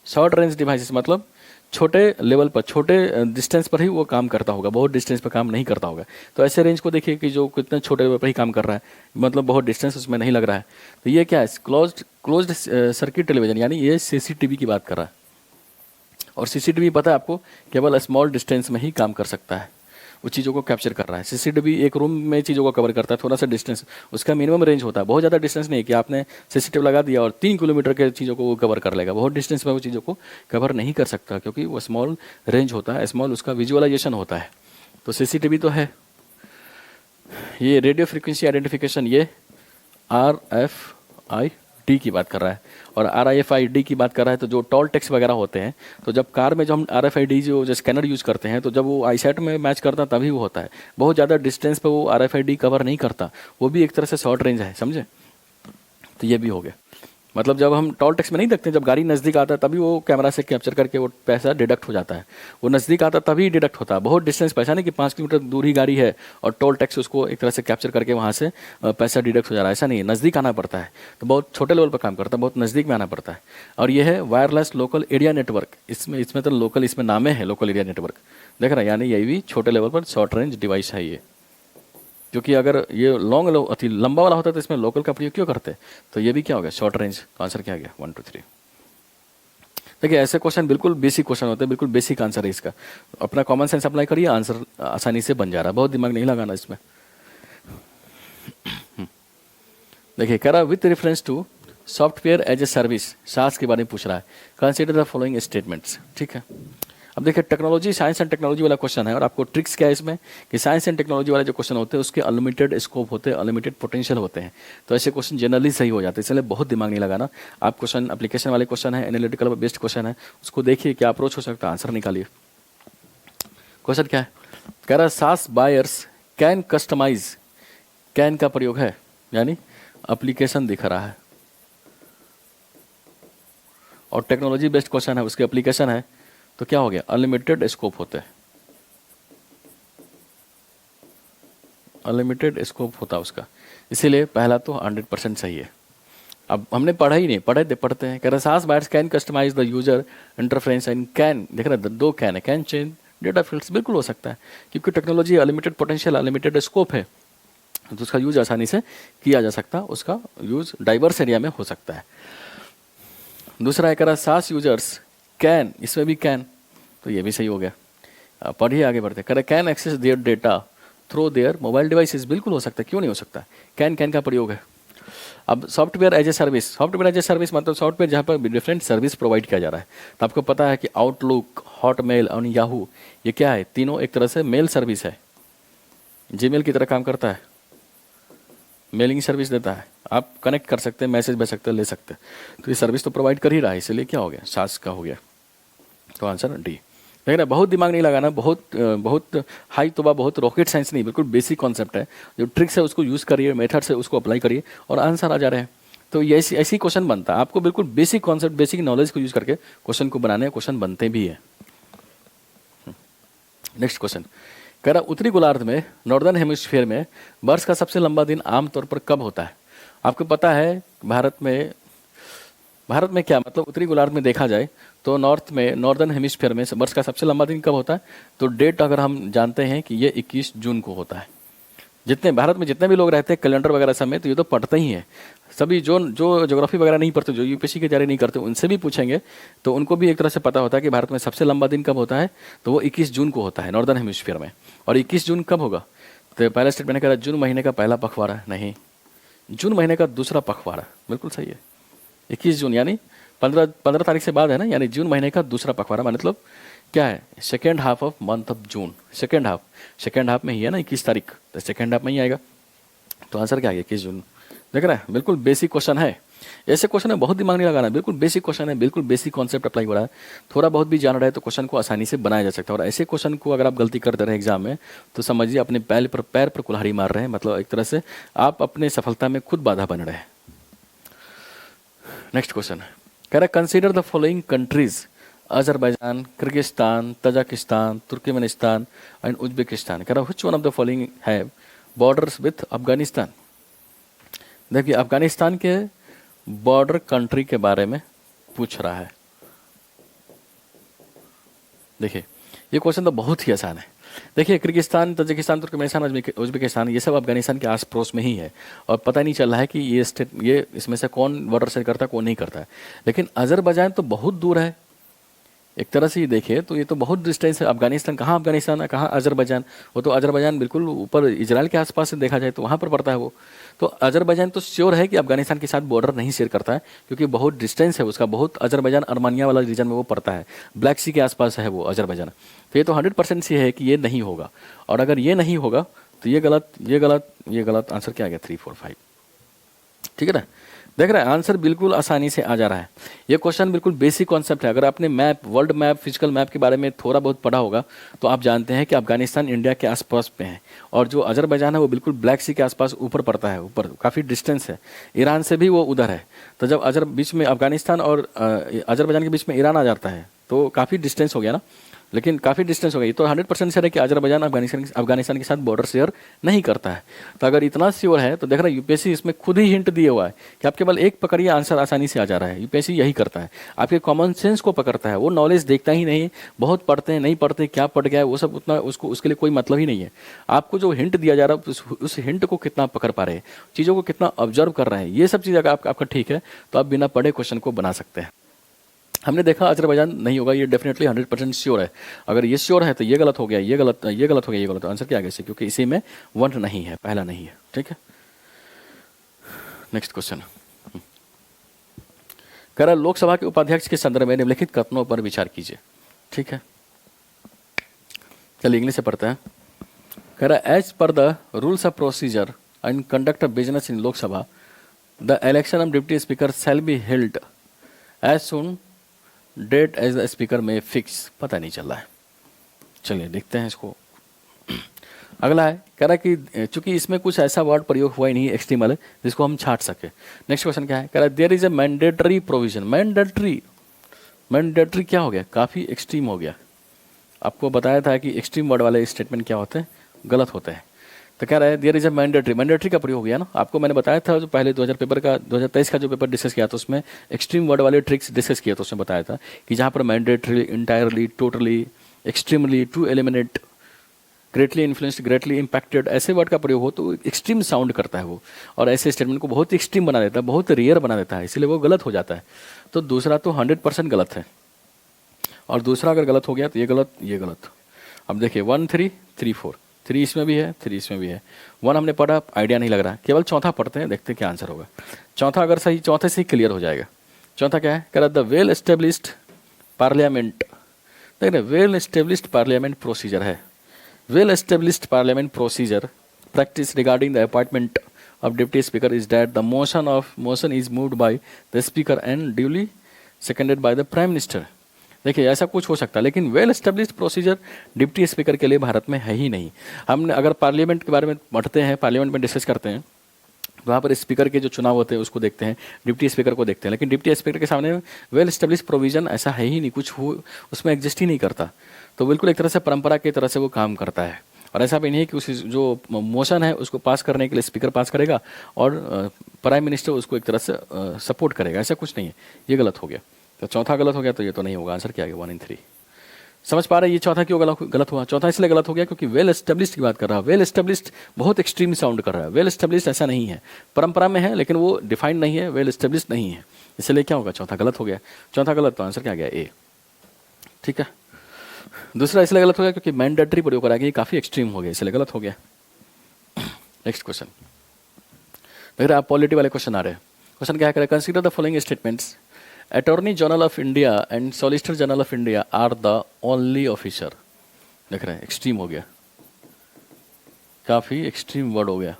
Short range devices मतलब छोटे लेवल पर, छोटे डिस्टेंस पर ही वो काम करता होगा, बहुत डिस्टेंस पर काम नहीं करता होगा। तो ऐसे रेंज को देखिए कि जो कितने छोटे लेवल पर ही काम कर रहा है, मतलब बहुत डिस्टेंस उसमें नहीं लग रहा है। तो ये क्या है, क्लोज्ड सर्किट टेलीविजन, यानी ये सीसीटीवी की बात कर रहा है। और सीसीटीवी पता है आपको केवल स्मॉल डिस्टेंस में ही काम कर सकता है, वो चीज़ों को कैप्चर कर रहा है। सीसीटीवी एक रूम में चीज़ों को कवर करता है, थोड़ा सा डिस्टेंस उसका मिनिमम रेंज होता है। बहुत ज़्यादा डिस्टेंस नहीं कि आपने सीसीटीवी लगा दिया और 3 किलोमीटर के चीज़ों को वो कवर कर लेगा। बहुत डिस्टेंस में वो चीज़ों को कवर नहीं कर सकता, क्योंकि वो स्मॉल रेंज होता है, स्मॉल उसका विजुअलाइजेशन होता है। तो सीसीटीवी तो है। ये रेडियो फ्रिक्वेंसी आइडेंटिफिकेशन, ये RFID की बात कर रहा है, और RFID की बात कर रहा है। तो जो टोल टैक्स वगैरह होते हैं, तो जब कार में जो हम RFID जो स्कैनर यूज़ करते हैं, तो जब वो आईसेट में मैच करता तभी वो होता है। बहुत ज़्यादा डिस्टेंस पे वो RFID कवर नहीं करता, वो भी एक तरह से शॉर्ट रेंज है, समझे। तो ये भी हो गया, मतलब जब हम टोल टैक्स में नहीं देखते, जब गाड़ी नज़दीक आता है तभी वो कैमरा से कैप्चर करके वो पैसा डिडक्ट हो जाता है। वो नज़दीक आता तभी डिडक्ट होता है। बहुत डिस्टेंस पैसा नहीं कि 5 किलोमीटर दूर ही गाड़ी है और टोल टैक्स उसको एक तरह से कैप्चर करके वहाँ से पैसा डिडक्ट हो जा रहा है, ऐसा नहीं है। नज़दीक आना पड़ता है, तो बहुत छोटे लेवल पर काम करता है, बहुत नज़दीक में आना पड़ता है। और ये है वायरलेस लोकल एरिया नेटवर्क। इसमें तो लोकल, इसमें नामे है लोकल एरिया नेटवर्क, देख रहा है, यानी ये भी छोटे लेवल पर शॉर्ट रेंज डिवाइस है ये। क्योंकि अगर ये अति लंबा वाला होता है तो इसमें लोकल का प्रयोग क्यों करते, तो ये भी क्या हो गया, शॉर्ट रेंज। तो आंसर क्या गया, 1 2 3। देखिए ऐसे क्वेश्चन बिल्कुल बेसिक क्वेश्चन होते हैं, बिल्कुल बेसिक आंसर है इसका। अपना कॉमन सेंस अप्लाई करिए, आंसर आसानी से बन जा रहा है, बहुत दिमाग नहीं लगाना इसमें। देखिए कह रहा with reference to software as a service, SaaS के बारे में पूछ रहा है। Consider the following statements. ठीक है, अब देखिए टेक्नोलॉजी, साइंस एंड टेक्नोलॉजी वाला क्वेश्चन है, और आपको ट्रिक्स क्या है इसमें कि साइंस एंड टेक्नोलॉजी वाले जो क्वेश्चन होते हैं उसके अनलिमिटेड स्कोप होते हैं, अनलिमिटेड पोटेंशियल होते हैं। तो ऐसे क्वेश्चन जनरली सही हो जाते हैं, इसलिए बहुत दिमाग नहीं लगाना। आप क्वेश्चन एप्लीकेशन वाले क्वेश्चन है, एनालिटिकल बेस्ड क्वेश्चन है, उसको देखिए क्या अप्रोच हो सकता है, आंसर निकालिए। क्वेश्चन क्या है, कह रहा SaaS buyers can customise, can का प्रयोग है, यानी एप्लीकेशन दिख रहा है, और टेक्नोलॉजी बेस्ड क्वेश्चन है, उसके एप्लीकेशन है, तो क्या हो गया, अनलिमिटेड स्कोप होते हैं, अनलिमिटेड स्कोप होता है उसका। इसीलिए पहला तो 100% सही है। अब हमने पढ़ा ही नहीं, पढ़ते हैं। कह रहा SaaS buyers can customise the user interference and can, देख रहा है 2 कैन है, कैन चेंज डेटा फील्ड्स बिल्कुल हो सकता है, क्योंकि technology unlimited potential, unlimited scope है, तो उसका यूज आसानी से किया जा सकता है, उसका यूज डाइवर्स एरिया में हो सकता है। दूसरा है करा सास यूजर्स कैन, इसमें भी कैन, तो ये भी सही हो गया। पढ़िए आगे बढ़ते, करें can access their data through their mobile devices, बिल्कुल हो सकता है, क्यों नहीं हो सकता। कैन का प्रयोग है। अब software as a service, software as a service मतलब सॉफ्टवेयर जहाँ पर डिफरेंट सर्विस प्रोवाइड किया जा रहा है। तो आपको पता है कि आउटलुक, हॉटमेल और याहू, ये क्या है, तीनों एक तरह से मेल सर्विस है, जीमेल की तरह काम करता है, मेलिंग सर्विस देता है, आप कनेक्ट कर सकते हैं, मैसेज भेज सकते हैं, ले सकते हैं, तो ये सर्विस तो प्रोवाइड कर ही रहा है, इसलिए क्या हो गया, सास का हो गया। तो आंसर डी। देख रहे, बहुत दिमाग नहीं लगाना, बहुत हाई तोबा, बहुत रॉकेट साइंस नहीं, बिल्कुल बेसिक कॉन्सेप्ट है, जो ट्रिक्स है उसको यूज़ करिए, मेथड से उसको अप्लाई करिए और आंसर आ जा रहे हैं। तो ये ऐसी क्वेश्चन बनता है, आपको बिल्कुल बेसिक कॉन्सेप्ट, बेसिक नॉलेज को यूज़ करके क्वेश्चन को बनाने, क्वेश्चन बनते भी है। नेक्स्ट क्वेश्चन कह रहा, उत्तरी गोलार्ध में, नॉर्दर्न हेमिस्फीयर में वर्ष का सबसे लंबा दिन आमतौर पर कब होता है। आपको पता है भारत में क्या मतलब उत्तरी गोलार्ध में देखा जाए तो नॉर्दर्न हेमिस्फीयर में वर्ष का सबसे लंबा दिन कब होता है, तो डेट अगर हम जानते हैं कि ये 21 जून को होता है। भारत में जितने भी लोग रहते हैं कैलेंडर वगैरह सब में, तो ये तो पढ़ते ही हैं सभी, जो ज्योग्राफी वगैरह नहीं पढ़ते, जो यूपीएससी की तैयारी नहीं करते, उनसे भी पूछेंगे तो उनको भी एक तरह से पता होता है कि भारत में सबसे लंबा दिन कब होता है, तो वो 21 जून को होता है नॉर्दर्न हेमिस्फीयर में। और 21 जून कब होगा, तो पहला स्टेटमेंट कह रहा है जून महीने का पहला पखवाड़ा, नहीं, जून महीने का दूसरा पखवाड़ा, बिल्कुल सही है। 21 जून यानी 15 तारीख से बाद है ना, यानी जून महीने का दूसरा पखवाड़ा, मतलब क्या है, second half of month of June, second half में ही है ना 21 तारीख, तो सेकेंड हाफ में ही आएगा। तो आंसर क्या है, 21 जून। देख रहे हैं, बिल्कुल बेसिक क्वेश्चन है, ऐसे क्वेश्चन है, बहुत दिमाग नहीं लगाना, बिल्कुल बेसिक क्वेश्चन है, बिल्कुल बेसिक कॉन्सेप्ट अप्लाई हो रहा है, थोड़ा बहुत भी जान रहा है तो क्वेश्चन को आसानी से बनाया जा सकता है। और ऐसे क्वेश्चन को अगर आप गलती करते रहे एग्जाम में, तो समझिए अपने पैर पर कुल्हाड़ी मार रहे हैं, मतलब एक तरह से आप अपने सफलता में खुद बाधा बन रहे हैं। नेक्स्ट क्वेश्चन कह रहा है, consider the following countries, Azerbaijan, Kyrgyzstan, Tajikistan, Turkmenistan and Uzbekistan. कह रहा है which one of the following have borders with Afghanistan. देखिए अफगानिस्तान के बॉर्डर कंट्री के बारे में पूछ रहा है। देखिए ये क्वेश्चन तो बहुत ही आसान है। देखिए किर्गिस्तान, तजाकिस्तान, तुर्कमेनिस्तान, उज्बेकिस्तान, ये सब अफगानिस्तान के आस पड़ोस में ही है और पता नहीं चल रहा है कि ये इसमें से कौन बॉर्डर शेयर करता है, कौन नहीं करता है। लेकिन अजरबैजान तो बहुत दूर है, एक तरह से ये देखिए तो ये तो बहुत डिस्टेंस है। अफगानिस्तान है, कहाँ अजरबैजान, वो तो अजरबैजान बिल्कुल ऊपर इजराइल के आसपास से देखा जाए तो वहाँ पर पड़ता है वो। तो अजरबैजान तो श्योर है कि अफगानिस्तान के साथ बॉर्डर नहीं शेयर करता है, क्योंकि बहुत डिस्टेंस है उसका, बहुत अजरबैजान अर्मानिया वाला रीजन में वो पड़ता है, ब्लैक सी के आसपास है वो अजरबैजान। तो ये तो 100% से है कि ये नहीं होगा। और अगर ये नहीं होगा तो ये गलत आंसर क्या आ गया, 3, 4, 5। ठीक है ना, देख रहे हैं आंसर बिल्कुल आसानी से आ जा रहा है। ये क्वेश्चन बिल्कुल बेसिक कॉन्सेप्ट है। अगर आपने वर्ल्ड मैप, फिजिकल मैप के बारे में थोड़ा बहुत पढ़ा होगा तो आप जानते हैं कि अफगानिस्तान इंडिया के आसपास पे है और जो अजरबैजान है वो बिल्कुल ब्लैक सी के आसपास ऊपर पड़ता है, ऊपर काफ़ी डिस्टेंस है, ईरान से भी वो उधर है। तो जब बीच में अफगानिस्तान और अजरबैजान के बीच में ईरान आ जाता है तो काफ़ी डिस्टेंस हो गया ना, लेकिन काफ़ी डिस्टेंस हो गई तो 100% श्योर है कि अजरबैजान अफगानिस्तान के साथ बॉर्डर शेयर नहीं करता है। तो अगर इतना श्योर है तो देख रहा है यूपीएससी इसमें खुद ही हिंट दिए हुआ है कि आप केवल एक पकड़िए, आंसर आसानी से आ जा रहा है। यूपीएससी यही करता है, आपके कॉमन सेंस को पकड़ता है, वो नॉलेज देखता ही नहीं। बहुत पढ़ते हैं, नहीं पढ़ते, क्या पढ़ गया है वो सब उतना उसके लिए कोई मतलब ही नहीं है। आपको जो हिंट दिया जा रहा है उस हिंट को कितना पकड़ पा रहे हैं, चीज़ों को कितना ऑब्जर्व कर रहे हैं, ये सब चीज़ अगर आपका ठीक है तो आप बिना पढ़े क्वेश्चन को बना सकते हैं। हमने देखा अजरबैजान नहीं होगा, ये डेफिनेटली 100% श्योर है। अगर ये श्योर है तो ये गलत हो गया, ये गलत हो गया, ये गलत। आंसर क्या आ गया, क्योंकि इसी में 1 नहीं है, पहला नहीं है। ठीक है, नेक्स्ट क्वेश्चन कह रहा लोकसभा के उपाध्यक्ष के संदर्भ में निम्नलिखित कथनों पर विचार कीजिए। ठीक है, चलिए इंग्लिश से पढ़ते हैं। कह रहा as per the rules of procedure and conduct of business in Lok Sabha the election of deputy speaker shall be held as soon date as the speaker may fix. पता नहीं चल रहा है, चलिए देखते हैं इसको। अगला है कह रहा है कि चूंकि इसमें कुछ ऐसा वर्ड प्रयोग हुआ ही नहीं एक्सट्रीमल जिसको हम छाट सके। नेक्स्ट क्वेश्चन क्या है, कह रहा है there is a mandatory provision. Mandatory क्या हो गया, काफ़ी एक्सट्रीम हो गया। आपको बताया था कि एक्सट्रीम वर्ड वाले स्टेटमेंट क्या होते हैं, गलत होते हैं। तो कह रहा है देयर इज ए मैंडेटरी का प्रयोग हो गया ना। आपको मैंने बताया था जो पहले 2023 का जो पेपर डिस्कस किया था उसमें एक्सट्रीम वर्ड वाले ट्रिक्स डिस्कस किया था, उसमें बताया था कि जहाँ पर mandatory, entirely, totally, extremely, to eliminate, greatly influenced, greatly impacted, ऐसे वर्ड का प्रयोग हो तो एक्सट्रीम साउंड करता है वो, और ऐसे स्टेटमेंट को बहुत ही एक्सट्रीम बना देता है, बहुत रेयर बना देता है, इसलिए वो गलत हो जाता है। तो दूसरा तो 100% गलत है, और दूसरा अगर गलत हो गया तो ये गलत, ये गलत। अब देखिए 1 3 3 4, 3 इसमें भी है, 3 इसमें भी है, 1 हमने पढ़ा, आइडिया नहीं लग रहा, केवल चौथा पढ़ते हैं, देखते हैं क्या आंसर होगा। चौथा अगर सही, चौथे से ही क्लियर हो जाएगा। चौथा क्या है, कह रहा द वेल एस्टेब्लिश्ड पार्लियामेंट, देख रहे वेल एस्टेब्लिश्ड पार्लियामेंट प्रोसीजर है, well established parliament procedure practice regarding the appointment of deputy speaker is that the motion is moved by the speaker and duly seconded by the prime minister। देखिए ऐसा कुछ हो सकता है, लेकिन well established procedure deputy speaker के लिए भारत में है ही नहीं। हमने अगर पार्लियामेंट के बारे में पढ़ते हैं, पार्लियामेंट में डिस्कस करते हैं, तो वहाँ पर स्पीकर के जो चुनाव होते हैं उसको देखते हैं, डिप्टी स्पीकर को देखते हैं, लेकिन डिप्टी स्पीकर के सामने वेल एस्टेब्लिश्ड प्रोविजन ऐसा है ही नहीं, कुछ हो उसमें एग्जिस्ट ही नहीं करता। तो बिल्कुल एक तरह से परंपरा की तरह से वो काम करता है, और ऐसा भी नहीं है कि उस जो मोशन है उसको पास करने के लिए स्पीकर पास करेगा और प्राइम मिनिस्टर उसको एक तरह से सपोर्ट करेगा, ऐसा कुछ नहीं है। ये गलत हो गया, तो चौथा गलत हो गया, तो ये तो नहीं होगा। आंसर क्या है, 1 in 3। समझ पा रहे हैं ये चौथा क्यों गलत हुआ? चौथा इसलिए गलत हो गया क्योंकि वेल एस्टेब्लिश्ड की बात कर रहा है। वेल एस्टेब्लिश्ड बहुत एक्सट्रीम साउंड कर रहा है, वेल एस्टेब्लिश्ड ऐसा नहीं है, परंपरा में है लेकिन वो डिफाइंड नहीं है, वेल एस्टेब्लिश्ड नहीं है, इसलिए क्या होगा, चौथा गलत हो गया। चौथा गलत, तो आंसर क्या गया, ए। ठीक है। दूसरा इसलिए गलत हो गया क्योंकि मैंडेटरी प्रयोग करा गया, ये काफी एक्सट्रीम हो गया, इसलिए गलत हो गया। नेक्स्ट क्वेश्चन देख रहे आप, पॉलिटी वाले क्वेश्चन आ रहे हैं। क्वेश्चन क्या है, consider the following statements, attorney general of India and solicitor general of India are the only officer. देख रहे हैं एक्सट्रीम हो गया, काफी एक्सट्रीम वर्ड हो गया,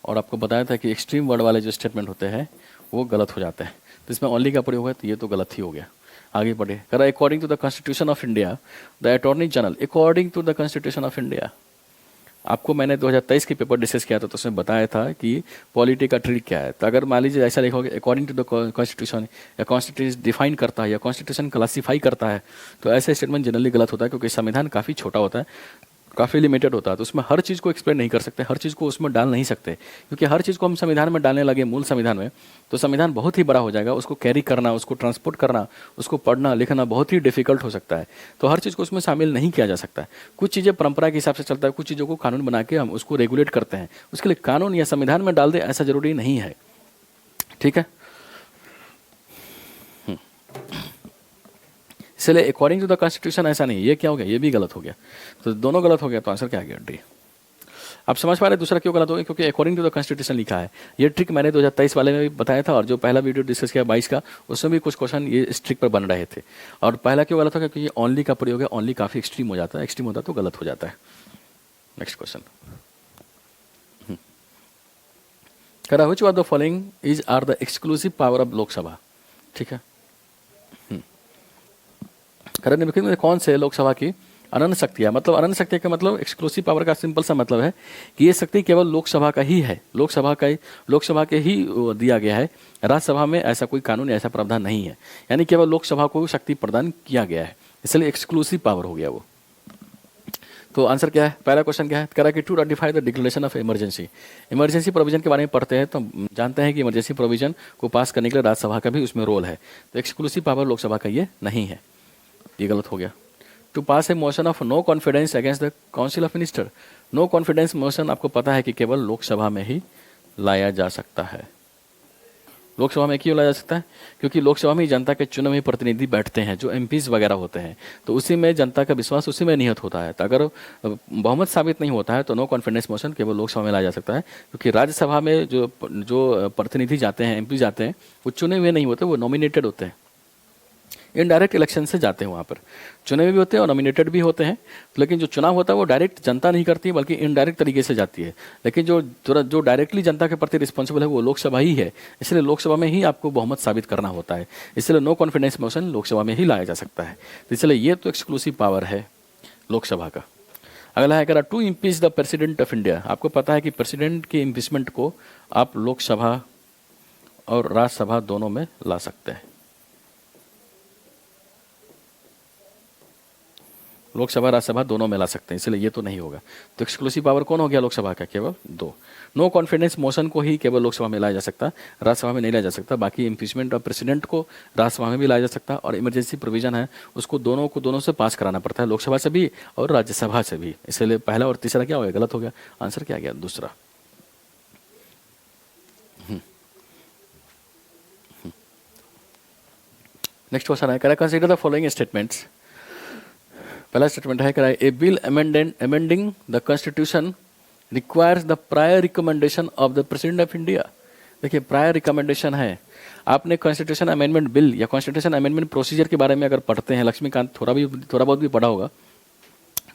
और आपको बताया था कि एक्सट्रीम वर्ड वाले जो स्टेटमेंट होते हैं वो गलत हो जाते हैं, तो इसमें ओनली का प्रयोग है, तो ये तो गलत ही हो गया। आगे बढ़े, कह रहा है according to the constitution of India the attorney general, according to the constitution of India. आपको मैंने 2023 के पेपर डिस्कस किया था, तो उसमें बताया था कि पॉलिटी का ट्रिक क्या है। तो अगर मान लीजिए ऐसा लिखोगे अकॉर्डिंग टू द कॉन्स्टिट्यूशन, या कॉन्स्टिट्यूशन डिफाइन करता है या कॉन्स्टिट्यूशन क्लासीफाई करता है, तो ऐसा स्टेटमेंट जनरली गलत होता है, क्योंकि संविधान काफ़ी छोटा होता है, काफ़ी लिमिटेड होता है, तो उसमें हर चीज़ को एक्सप्लेन नहीं कर सकते, हर चीज़ को उसमें डाल नहीं सकते, क्योंकि हर चीज़ को हम संविधान में डालने लगे, मूल संविधान में, तो संविधान बहुत ही बड़ा हो जाएगा, उसको कैरी करना, उसको ट्रांसपोर्ट करना, उसको पढ़ना लिखना बहुत ही डिफिकल्ट हो सकता है, तो हर चीज़ को उसमें शामिल नहीं किया जा सकता है। कुछ चीज़ें परंपरा के हिसाब से चलता है, कुछ चीज़ों को कानून बना के हम उसको रेगुलेट करते हैं, उसके लिए कानून या संविधान में डाल दे ऐसा जरूरी नहीं है। ठीक है, इसलिए अकॉर्डिंग टू द कॉन्स्टिट्यूशन ऐसा नहीं, ये क्या हो गया, ये भी गलत हो गया, तो दोनों गलत हो गया, तो आंसर क्या आ गया, डी। आप समझ पा रहे हैं दूसरा क्यों गलत हो गया, क्योंकि अकॉर्डिंग टू द कॉन्स्टिट्यूशन लिखा है। ये ट्रिक मैंने 2023 वाले में भी बताया था, और जो पहला वीडियो डिस्कस किया 22 का, उसमें भी कुछ क्वेश्चन ये इस ट्रिक पर बन रहे थे। और पहला क्यों गलत हो गया, क्योंकि ये ओनली का प्रयोग है, ओनली काफी एक्सट्रीम हो जाता है, एक्सट्रीम होता है तो गलत हो जाता है। नेक्स्ट क्वेश्चन, कह रहा which of the following is are the exclusive power of Lok Sabha. ठीक है, करण निम्नलिखित में कौन से लोकसभा की अनंत शक्ति है, मतलब अनंत शक्ति का मतलब एक्सक्लूसिव पावर का सिंपल सा मतलब है कि ये शक्ति केवल लोकसभा का ही है, लोकसभा के ही दिया गया है, राज्यसभा में ऐसा कोई कानून ऐसा प्रावधान नहीं है, यानी केवल लोकसभा को शक्ति प्रदान किया गया है, इसलिए एक्सक्लूसिव पावर हो गया वो। तो आंसर क्या है, पहला क्वेश्चन क्या है, कह रहा कि to ratify the declaration of emergency. Emergency provision के बारे में पढ़ते हैं तो जानते हैं कि इमरजेंसी प्रोविजन को पास करने के लिए राज्यसभा का भी उसमें रोल है, तो एक्सक्लूसिव पावर लोकसभा का ये नहीं है, ये गलत हो गया। To pass a motion of no confidence against the council of minister, no confidence motion आपको पता है कि केवल लोकसभा में ही लाया जा सकता है। लोकसभा में क्यों लाया जा सकता है, क्योंकि लोकसभा में जनता के चुने हुए प्रतिनिधि बैठते हैं, जो एमपीज वगैरह होते हैं, तो उसी में जनता का विश्वास उसी में निहित होता है। तो अगर बहुमत साबित नहीं होता है तो नो कॉन्फिडेंस मोशन केवल लोकसभा में लाया जा सकता है, क्योंकि राज्यसभा में जो प्रतिनिधि जाते हैं, एमपी जाते हैं, वो चुने हुए नहीं होते, वो नॉमिनेटेड होते हैं, इनडायरेक्ट इलेक्शन से जाते हैं, वहाँ पर चुने हुए भी होते हैं और नॉमिनेटेड भी होते हैं। लेकिन जो चुनाव होता है वो डायरेक्ट जनता नहीं करती, बल्कि इनडायरेक्ट तरीके से जाती है। लेकिन जो डायरेक्टली जनता के प्रति रिस्पॉन्सिबल है वो लोकसभा ही है, इसलिए लोकसभा में ही आपको बहुमत साबित करना होता है, इसलिए नो कॉन्फिडेंस मोशन लोकसभा में ही लाया जा सकता है। इसलिए ये तो एक्सक्लूसिव पावर है लोकसभा का। अगला है कह to impeach the president of India. आपको पता है कि प्रेसिडेंट के इम्पीचमेंट को आप लोकसभा और राज्यसभा दोनों में ला सकते हैं। लोकसभा राज्यसभा दोनों में ला सकते हैं, इसलिए ये तो नहीं होगा। तो एक्सक्लूसिव पावर कौन हो गया लोकसभा का? केवल 2। नो कॉन्फिडेंस मोशन को ही केवल लोकसभा में लाया जा सकता, राज्यसभा में नहीं लाया जा सकता। बाकी इम्पीचमेंट ऑफ प्रेसिडेंट को राज्यसभा में भी लाया जा सकता, और इमरजेंसी प्रोविजन है उसको दोनों से पास कराना पड़ता है, लोकसभा से भी और राज्यसभा से भी। इसलिए पहला और तीसरा क्या हो गया? गलत हो गया। आंसर क्या गया? दूसरा। नेक्स्ट क्वेश्चन है, कंसीडर द फॉलोइंग स्टेटमेंट्स। पहला स्टेटमेंट है, a bill amending the constitution requires the prior recommendation of the president of India. देखिए, प्रायर रिकमेंडेशन है। आपने कॉन्स्टिट्यूशन अमेंडमेंट बिल या कॉन्स्टिट्यूशन अमेंडमेंट प्रोसीजर के बारे में अगर पढ़ते हैं, लक्ष्मीकांत थोड़ा बहुत भी पढ़ा होगा,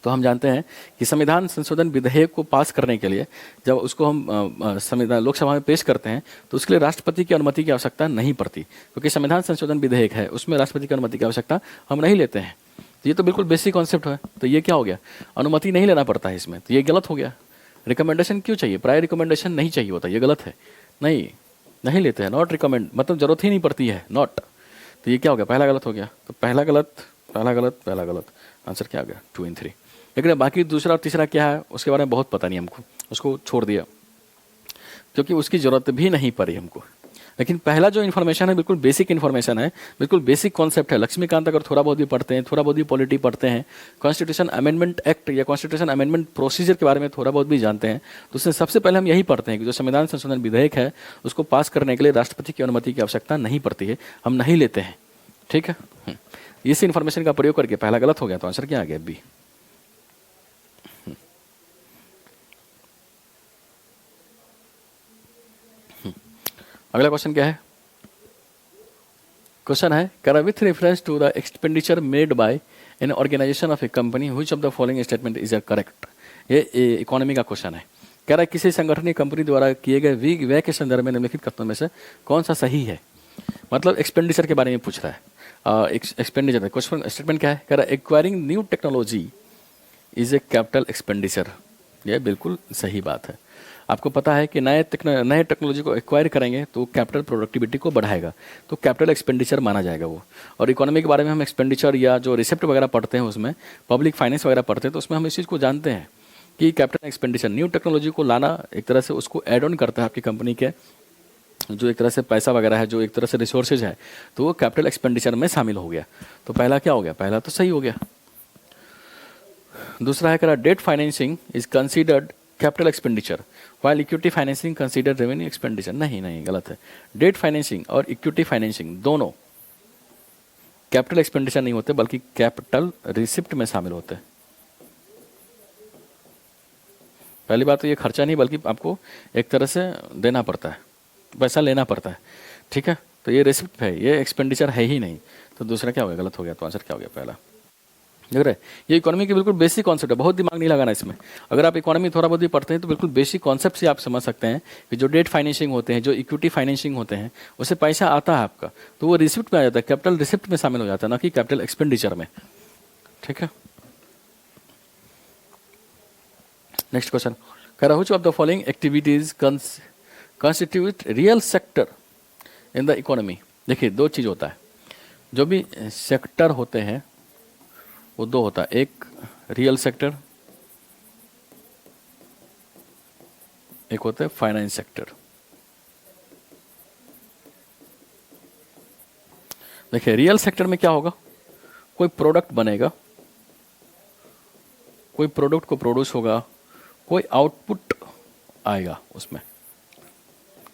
तो हम जानते हैं कि संविधान संशोधन विधेयक को पास करने के लिए जब उसको हम संविधान लोकसभा में पेश करते हैं तो उसके लिए राष्ट्रपति की अनुमति की आवश्यकता नहीं पड़ती, क्योंकि संविधान संशोधन विधेयक है, उसमें राष्ट्रपति की अनुमति की आवश्यकता हम नहीं लेते हैं। तो ये तो बिल्कुल बेसिक कॉन्सेप्ट है। तो ये क्या हो गया? अनुमति नहीं लेना पड़ता है इसमें, तो ये गलत हो गया। रिकमेंडेशन क्यों चाहिए? प्रायर रिकमेंडेशन नहीं चाहिए होता, ये गलत है। नहीं लेते हैं, नॉट रिकमेंड, मतलब जरूरत ही नहीं पड़ती है, नॉट। तो ये क्या हो गया? पहला गलत हो गया। तो पहला गलत। आंसर क्या आ गया? 2 and 3। लेकिन बाकी दूसरा और तीसरा क्या है उसके बारे में बहुत पता नहीं हमको, उसको छोड़ दिया क्योंकि उसकी ज़रूरत भी नहीं पड़ी हमको। लेकिन पहला जो इन्फॉर्मेशन है बिल्कुल बेसिक इन्फॉर्मेशन है, बिल्कुल बेसिक कॉन्सेप्ट है। लक्ष्मीकांत अगर थोड़ा बहुत भी पढ़ते हैं, थोड़ा बहुत भी पॉलिटी पढ़ते हैं, कॉन्स्टिट्यूशन अमेंडमेंट एक्ट या कॉन्स्टिट्यूशन अमेंडमेंट प्रोसीजर के बारे में थोड़ा बहुत भी जानते हैं, तो उसमें सबसे पहले हम यही पढ़ते हैं कि जो संविधान संशोधन विधेयक है उसको पास करने के लिए राष्ट्रपति की अनुमति की आवश्यकता नहीं पड़ती है, हम नहीं लेते हैं। ठीक है, इस इन्फॉर्मेशन का प्रयोग करके पहला गलत हो गया, तो आंसर क्या आ गया? बी। अगला क्वेश्चन क्या है? क्वेश्चन है, कर with reference to the expenditure made by an organisation of a company which of the following statement is correct. ये इकोनॉमी का क्वेश्चन है। कह रहा है किसी संगठन या कंपनी द्वारा किए गए व्यय के संदर्भ में निम्नलिखित कथनों में से कौन सा सही है? मतलब एक्सपेंडिचर के बारे में पूछ रहा है। एक्सपेंडिचर क्वेश्चन स्टेटमेंट क्या है? कह रहा है acquiring new technology is a capital expenditure. यह बिल्कुल सही बात है। आपको पता है कि नए टेक्नोलॉजी को एक्वायर करेंगे तो कैपिटल प्रोडक्टिविटी को बढ़ाएगा, तो कैपिटल एक्सपेंडिचर माना जाएगा वो। और इकोनॉमी के बारे में हम एक्सपेंडिचर या जो रिसिप्ट वगैरह पढ़ते हैं, उसमें पब्लिक फाइनेंस वगैरह पढ़ते हैं, तो उसमें हम इस चीज़ को जानते हैं कि कैपिटल एक्सपेंडिचर न्यू टेक्नोलॉजी को लाना एक तरह से उसको एड ऑन करता है आपकी कंपनी के जो एक तरह से पैसा वगैरह है, जो एक तरह से रिसोर्सेज है, तो वो कैपिटल एक्सपेंडिचर में शामिल हो गया। तो पहला क्या हो गया? पहला तो सही हो गया। दूसरा है करा debt financing is considered capital expenditure while equity financing considered revenue expenditure. नहीं, गलत है। डेट फाइनेंसिंग और इक्विटी फाइनेंसिंग दोनों कैपिटल एक्सपेंडिचर नहीं होते, बल्कि कैपिटल रिसिप्ट में शामिल होते हैं। पहली बात तो ये खर्चा नहीं, बल्कि आपको एक तरह से देना पड़ता है, पैसा लेना पड़ता है। ठीक है, तो ये रिसिप्ट है, ये एक्सपेंडिचर है ही नहीं। तो दूसरा क्या हो गया? गलत हो गया। तो आंसर क्या हो गया? पहला। देख रहे, ये इकोनॉमी की बिल्कुल बेसिक कॉन्सेप्ट है, बहुत दिमाग नहीं लगाना इसमें। अगर आप इकोनॉमी थोड़ा बहुत भी पढ़ते हैं तो बिल्कुल बेसिक कॉन्सेप्ट से आप समझ सकते हैं कि जो डेट फाइनेंसिंग होते हैं, जो इक्विटी फाइनेंसिंग होते हैं, उससे पैसा आता है आपका, तो वो रिसिप्ट में आ जाता है, कैपिटल रिसिप्ट में शामिल हो जाता है, ना कि कैपिटल एक्सपेंडिचर में। ठीक है, next question, which of the following activities constitute real sector in the economy. देखिए, दो चीज होता है, जो भी सेक्टर होते हैं वो दो होता है, एक रियल सेक्टर, एक होता है फाइनेंस सेक्टर। देखिए, रियल सेक्टर में क्या होगा? कोई प्रोडक्ट बनेगा, कोई प्रोडक्ट को प्रोड्यूस होगा, कोई आउटपुट आएगा उसमें।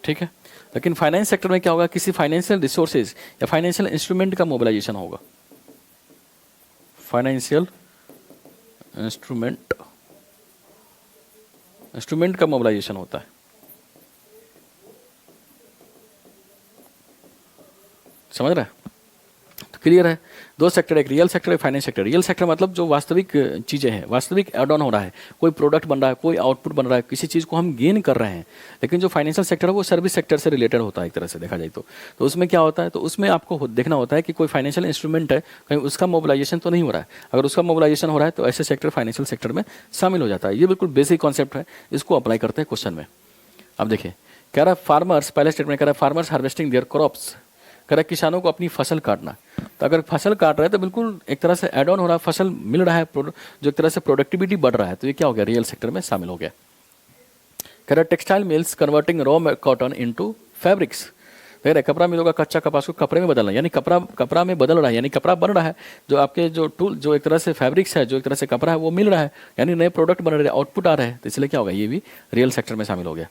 ठीक है, लेकिन फाइनेंस सेक्टर में क्या होगा? किसी फाइनेंशियल रिसोर्सेज या फाइनेंशियल इंस्ट्रूमेंट का मोबिलाइजेशन होगा। फाइनेंशियल इंस्ट्रूमेंट का मोबिलाइजेशन होता है। समझ रहे हैं? तो क्लियर है, दो सेक्टर, एक रियल सेक्टर, एक फाइनेंस सेक्टर। रियल सेक्टर मतलब जो वास्तविक चीजें हैं, वास्तविक एड ऑन हो रहा है, कोई प्रोडक्ट बन रहा है, कोई आउटपुट बन रहा है, किसी चीज को हम गेन कर रहे हैं। लेकिन जो फाइनेंशियल सेक्टर है वो सर्विस सेक्टर से रिलेटेड होता है एक तरह से देखा जाए तो उसमें क्या होता है? तो उसमें आपको देखना होता है कि कोई फाइनेंशियल इंस्ट्रूमेंट है, कहीं उसका मोबिलाइजेशन तो नहीं हो रहा है। अगर उसका मोबिलाइजेशन हो रहा है तो ऐसे सेक्टर फाइनेंशियल सेक्टर में शामिल हो जाता है। ये बिल्कुल बेसिक कॉन्सेप्ट है, इसको अप्लाई करते हैं क्वेश्चन में। अब देखिए, कह रहा है फार्मर्स, पहले स्टेटमेंट कह रहा है फार्मर्स हार्वेस्टिंग देयर क्रॉप्स कह रहा है किसानों को अपनी फसल काटना। तो अगर फसल काट रहे हैं तो बिल्कुल एक तरह से एड ऑन हो रहा है, फसल मिल रहा है, जो एक तरह से प्रोडक्टिविटी बढ़ रहा है, तो ये क्या हो गया, रियल सेक्टर में शामिल हो गया। कह रहा है textile mills converting raw cotton into fabrics. कह रहे कपड़ा मिलों का कच्चा कपास को कपड़े में बदलना, यानी कपड़ा में बदल रहा है, यानी कपड़ा बन रहा है, जो आपके जो टूल जो एक तरह से फैब्रिक्स है, जो एक तरह से कपड़ा है वो मिल रहा है, यानी नए प्रोडक्ट बन रहे हैं, आउटपुट आ रहे हैं, तो इसलिए क्या होगा, ये भी रियल सेक्टर में शामिल हो गया।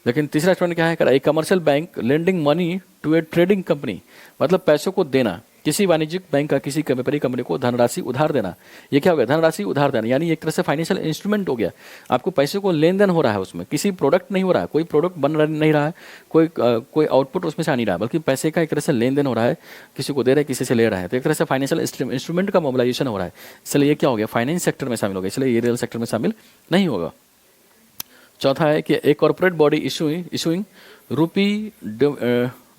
लेकिन तीसरा स्टूडेंट क्या है, कह रहा है commercial bank lending money to a trading company, मतलब पैसों को देना, किसी वाणिज्यिक बैंक का किसी व्यापारी कंपनी को धनराशि उधार देना। ये क्या हो गया, धनराशि उधार देना, यानी एक तरह से फाइनेंशियल इंस्ट्रूमेंट हो गया। आपको पैसे को लेन देन हो रहा है, उसमें किसी प्रोडक्ट नहीं हो रहा है, कोई प्रोडक्ट नहीं रहा है, कोई आउटपुट उसमें से आ नहीं रहा है, बल्कि पैसे का एक तरह से लेन देन हो रहा है, किसी को दे रहा है, किसी से ले रहा है, तो एक तरह से फाइनेंशियल इंस्ट्रूमेंट का मोबिलाइजेशन हो रहा है। इसलिए ये क्या हो गया, फाइनेंस सेक्टर में शामिल हो गया, इसलिए ये रियल सेक्टर में शामिल नहीं होगा। चौथा है कि एक कॉर्पोरेट बॉडी इशूइंग रूपी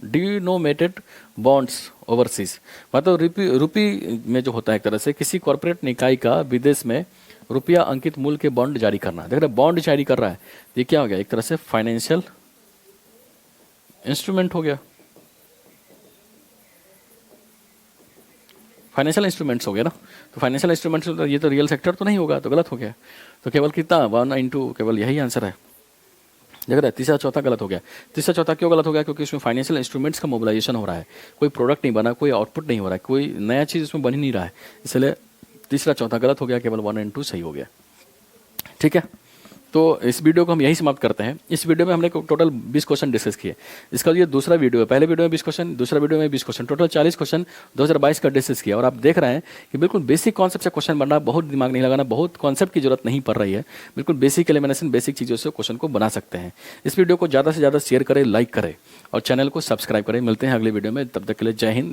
डिनोमेटेड बॉन्ड्स ओवरसीज, मतलब रूपी में जो होता है एक तरह से किसी कॉर्पोरेट निकाय का विदेश में रुपया अंकित मूल्य के बॉन्ड जारी करना। देख रहे बॉन्ड जारी कर रहा है, ये क्या हो गया, एक तरह से फाइनेंशियल इंस्ट्रूमेंट हो गया, फाइनेंशियल इंस्ट्रूमेंट्स हो गया ना। तो फाइनेंशियल इंस्ट्रूमेंट्स ये तो रियल सेक्टर तो नहीं होगा, तो गलत हो गया। तो केवल कितना 1/2 केवल यही आंसर है। देख रहे तीसरा चौथा गलत हो गया। तीसरा चौथा क्यों गलत हो गया, क्योंकि इसमें फाइनेंशियल इंस्ट्रूमेंट्स का मोबिलाइजेशन हो रहा है, कोई प्रोडक्ट नहीं बना, कोई आउटपुट नहीं हो रहा है, कोई नया चीज़ इसमें बन ही नहीं रहा है, इसलिए तीसरा चौथा गलत हो गया, केवल 1 और 2 सही हो गया। ठीक है, तो इस वीडियो को हम यही समाप्त करते हैं। इस वीडियो में हमने टोटल 20 क्वेश्चन डिस्कस किए। इसका ये दूसरा वीडियो है, पहले वीडियो में 20 क्वेश्चन, दूसरा वीडियो में 20 क्वेश्चन, टोटल 40 क्वेश्चन 2022 का डिस्कस किया। और आप देख रहे हैं कि बिल्कुल बेसिक कॉन्सेप्ट से क्वेश्चन बन रहा है, बहुत दिमाग नहीं लगाना, बहुत कॉन्सेप्ट की जरूरत नहीं पड़ रही है, बिल्कुल बेसिक एलिमिनेशन, बेसिक चीज़ों से क्वेश्चन को बना सकते हैं। इस वीडियो को ज़्यादा से ज़्यादा शेयर करें, लाइक करें और चैनल को सब्सक्राइब करें। मिलते हैं अगले वीडियो में, तब तक के लिए जय हिंद।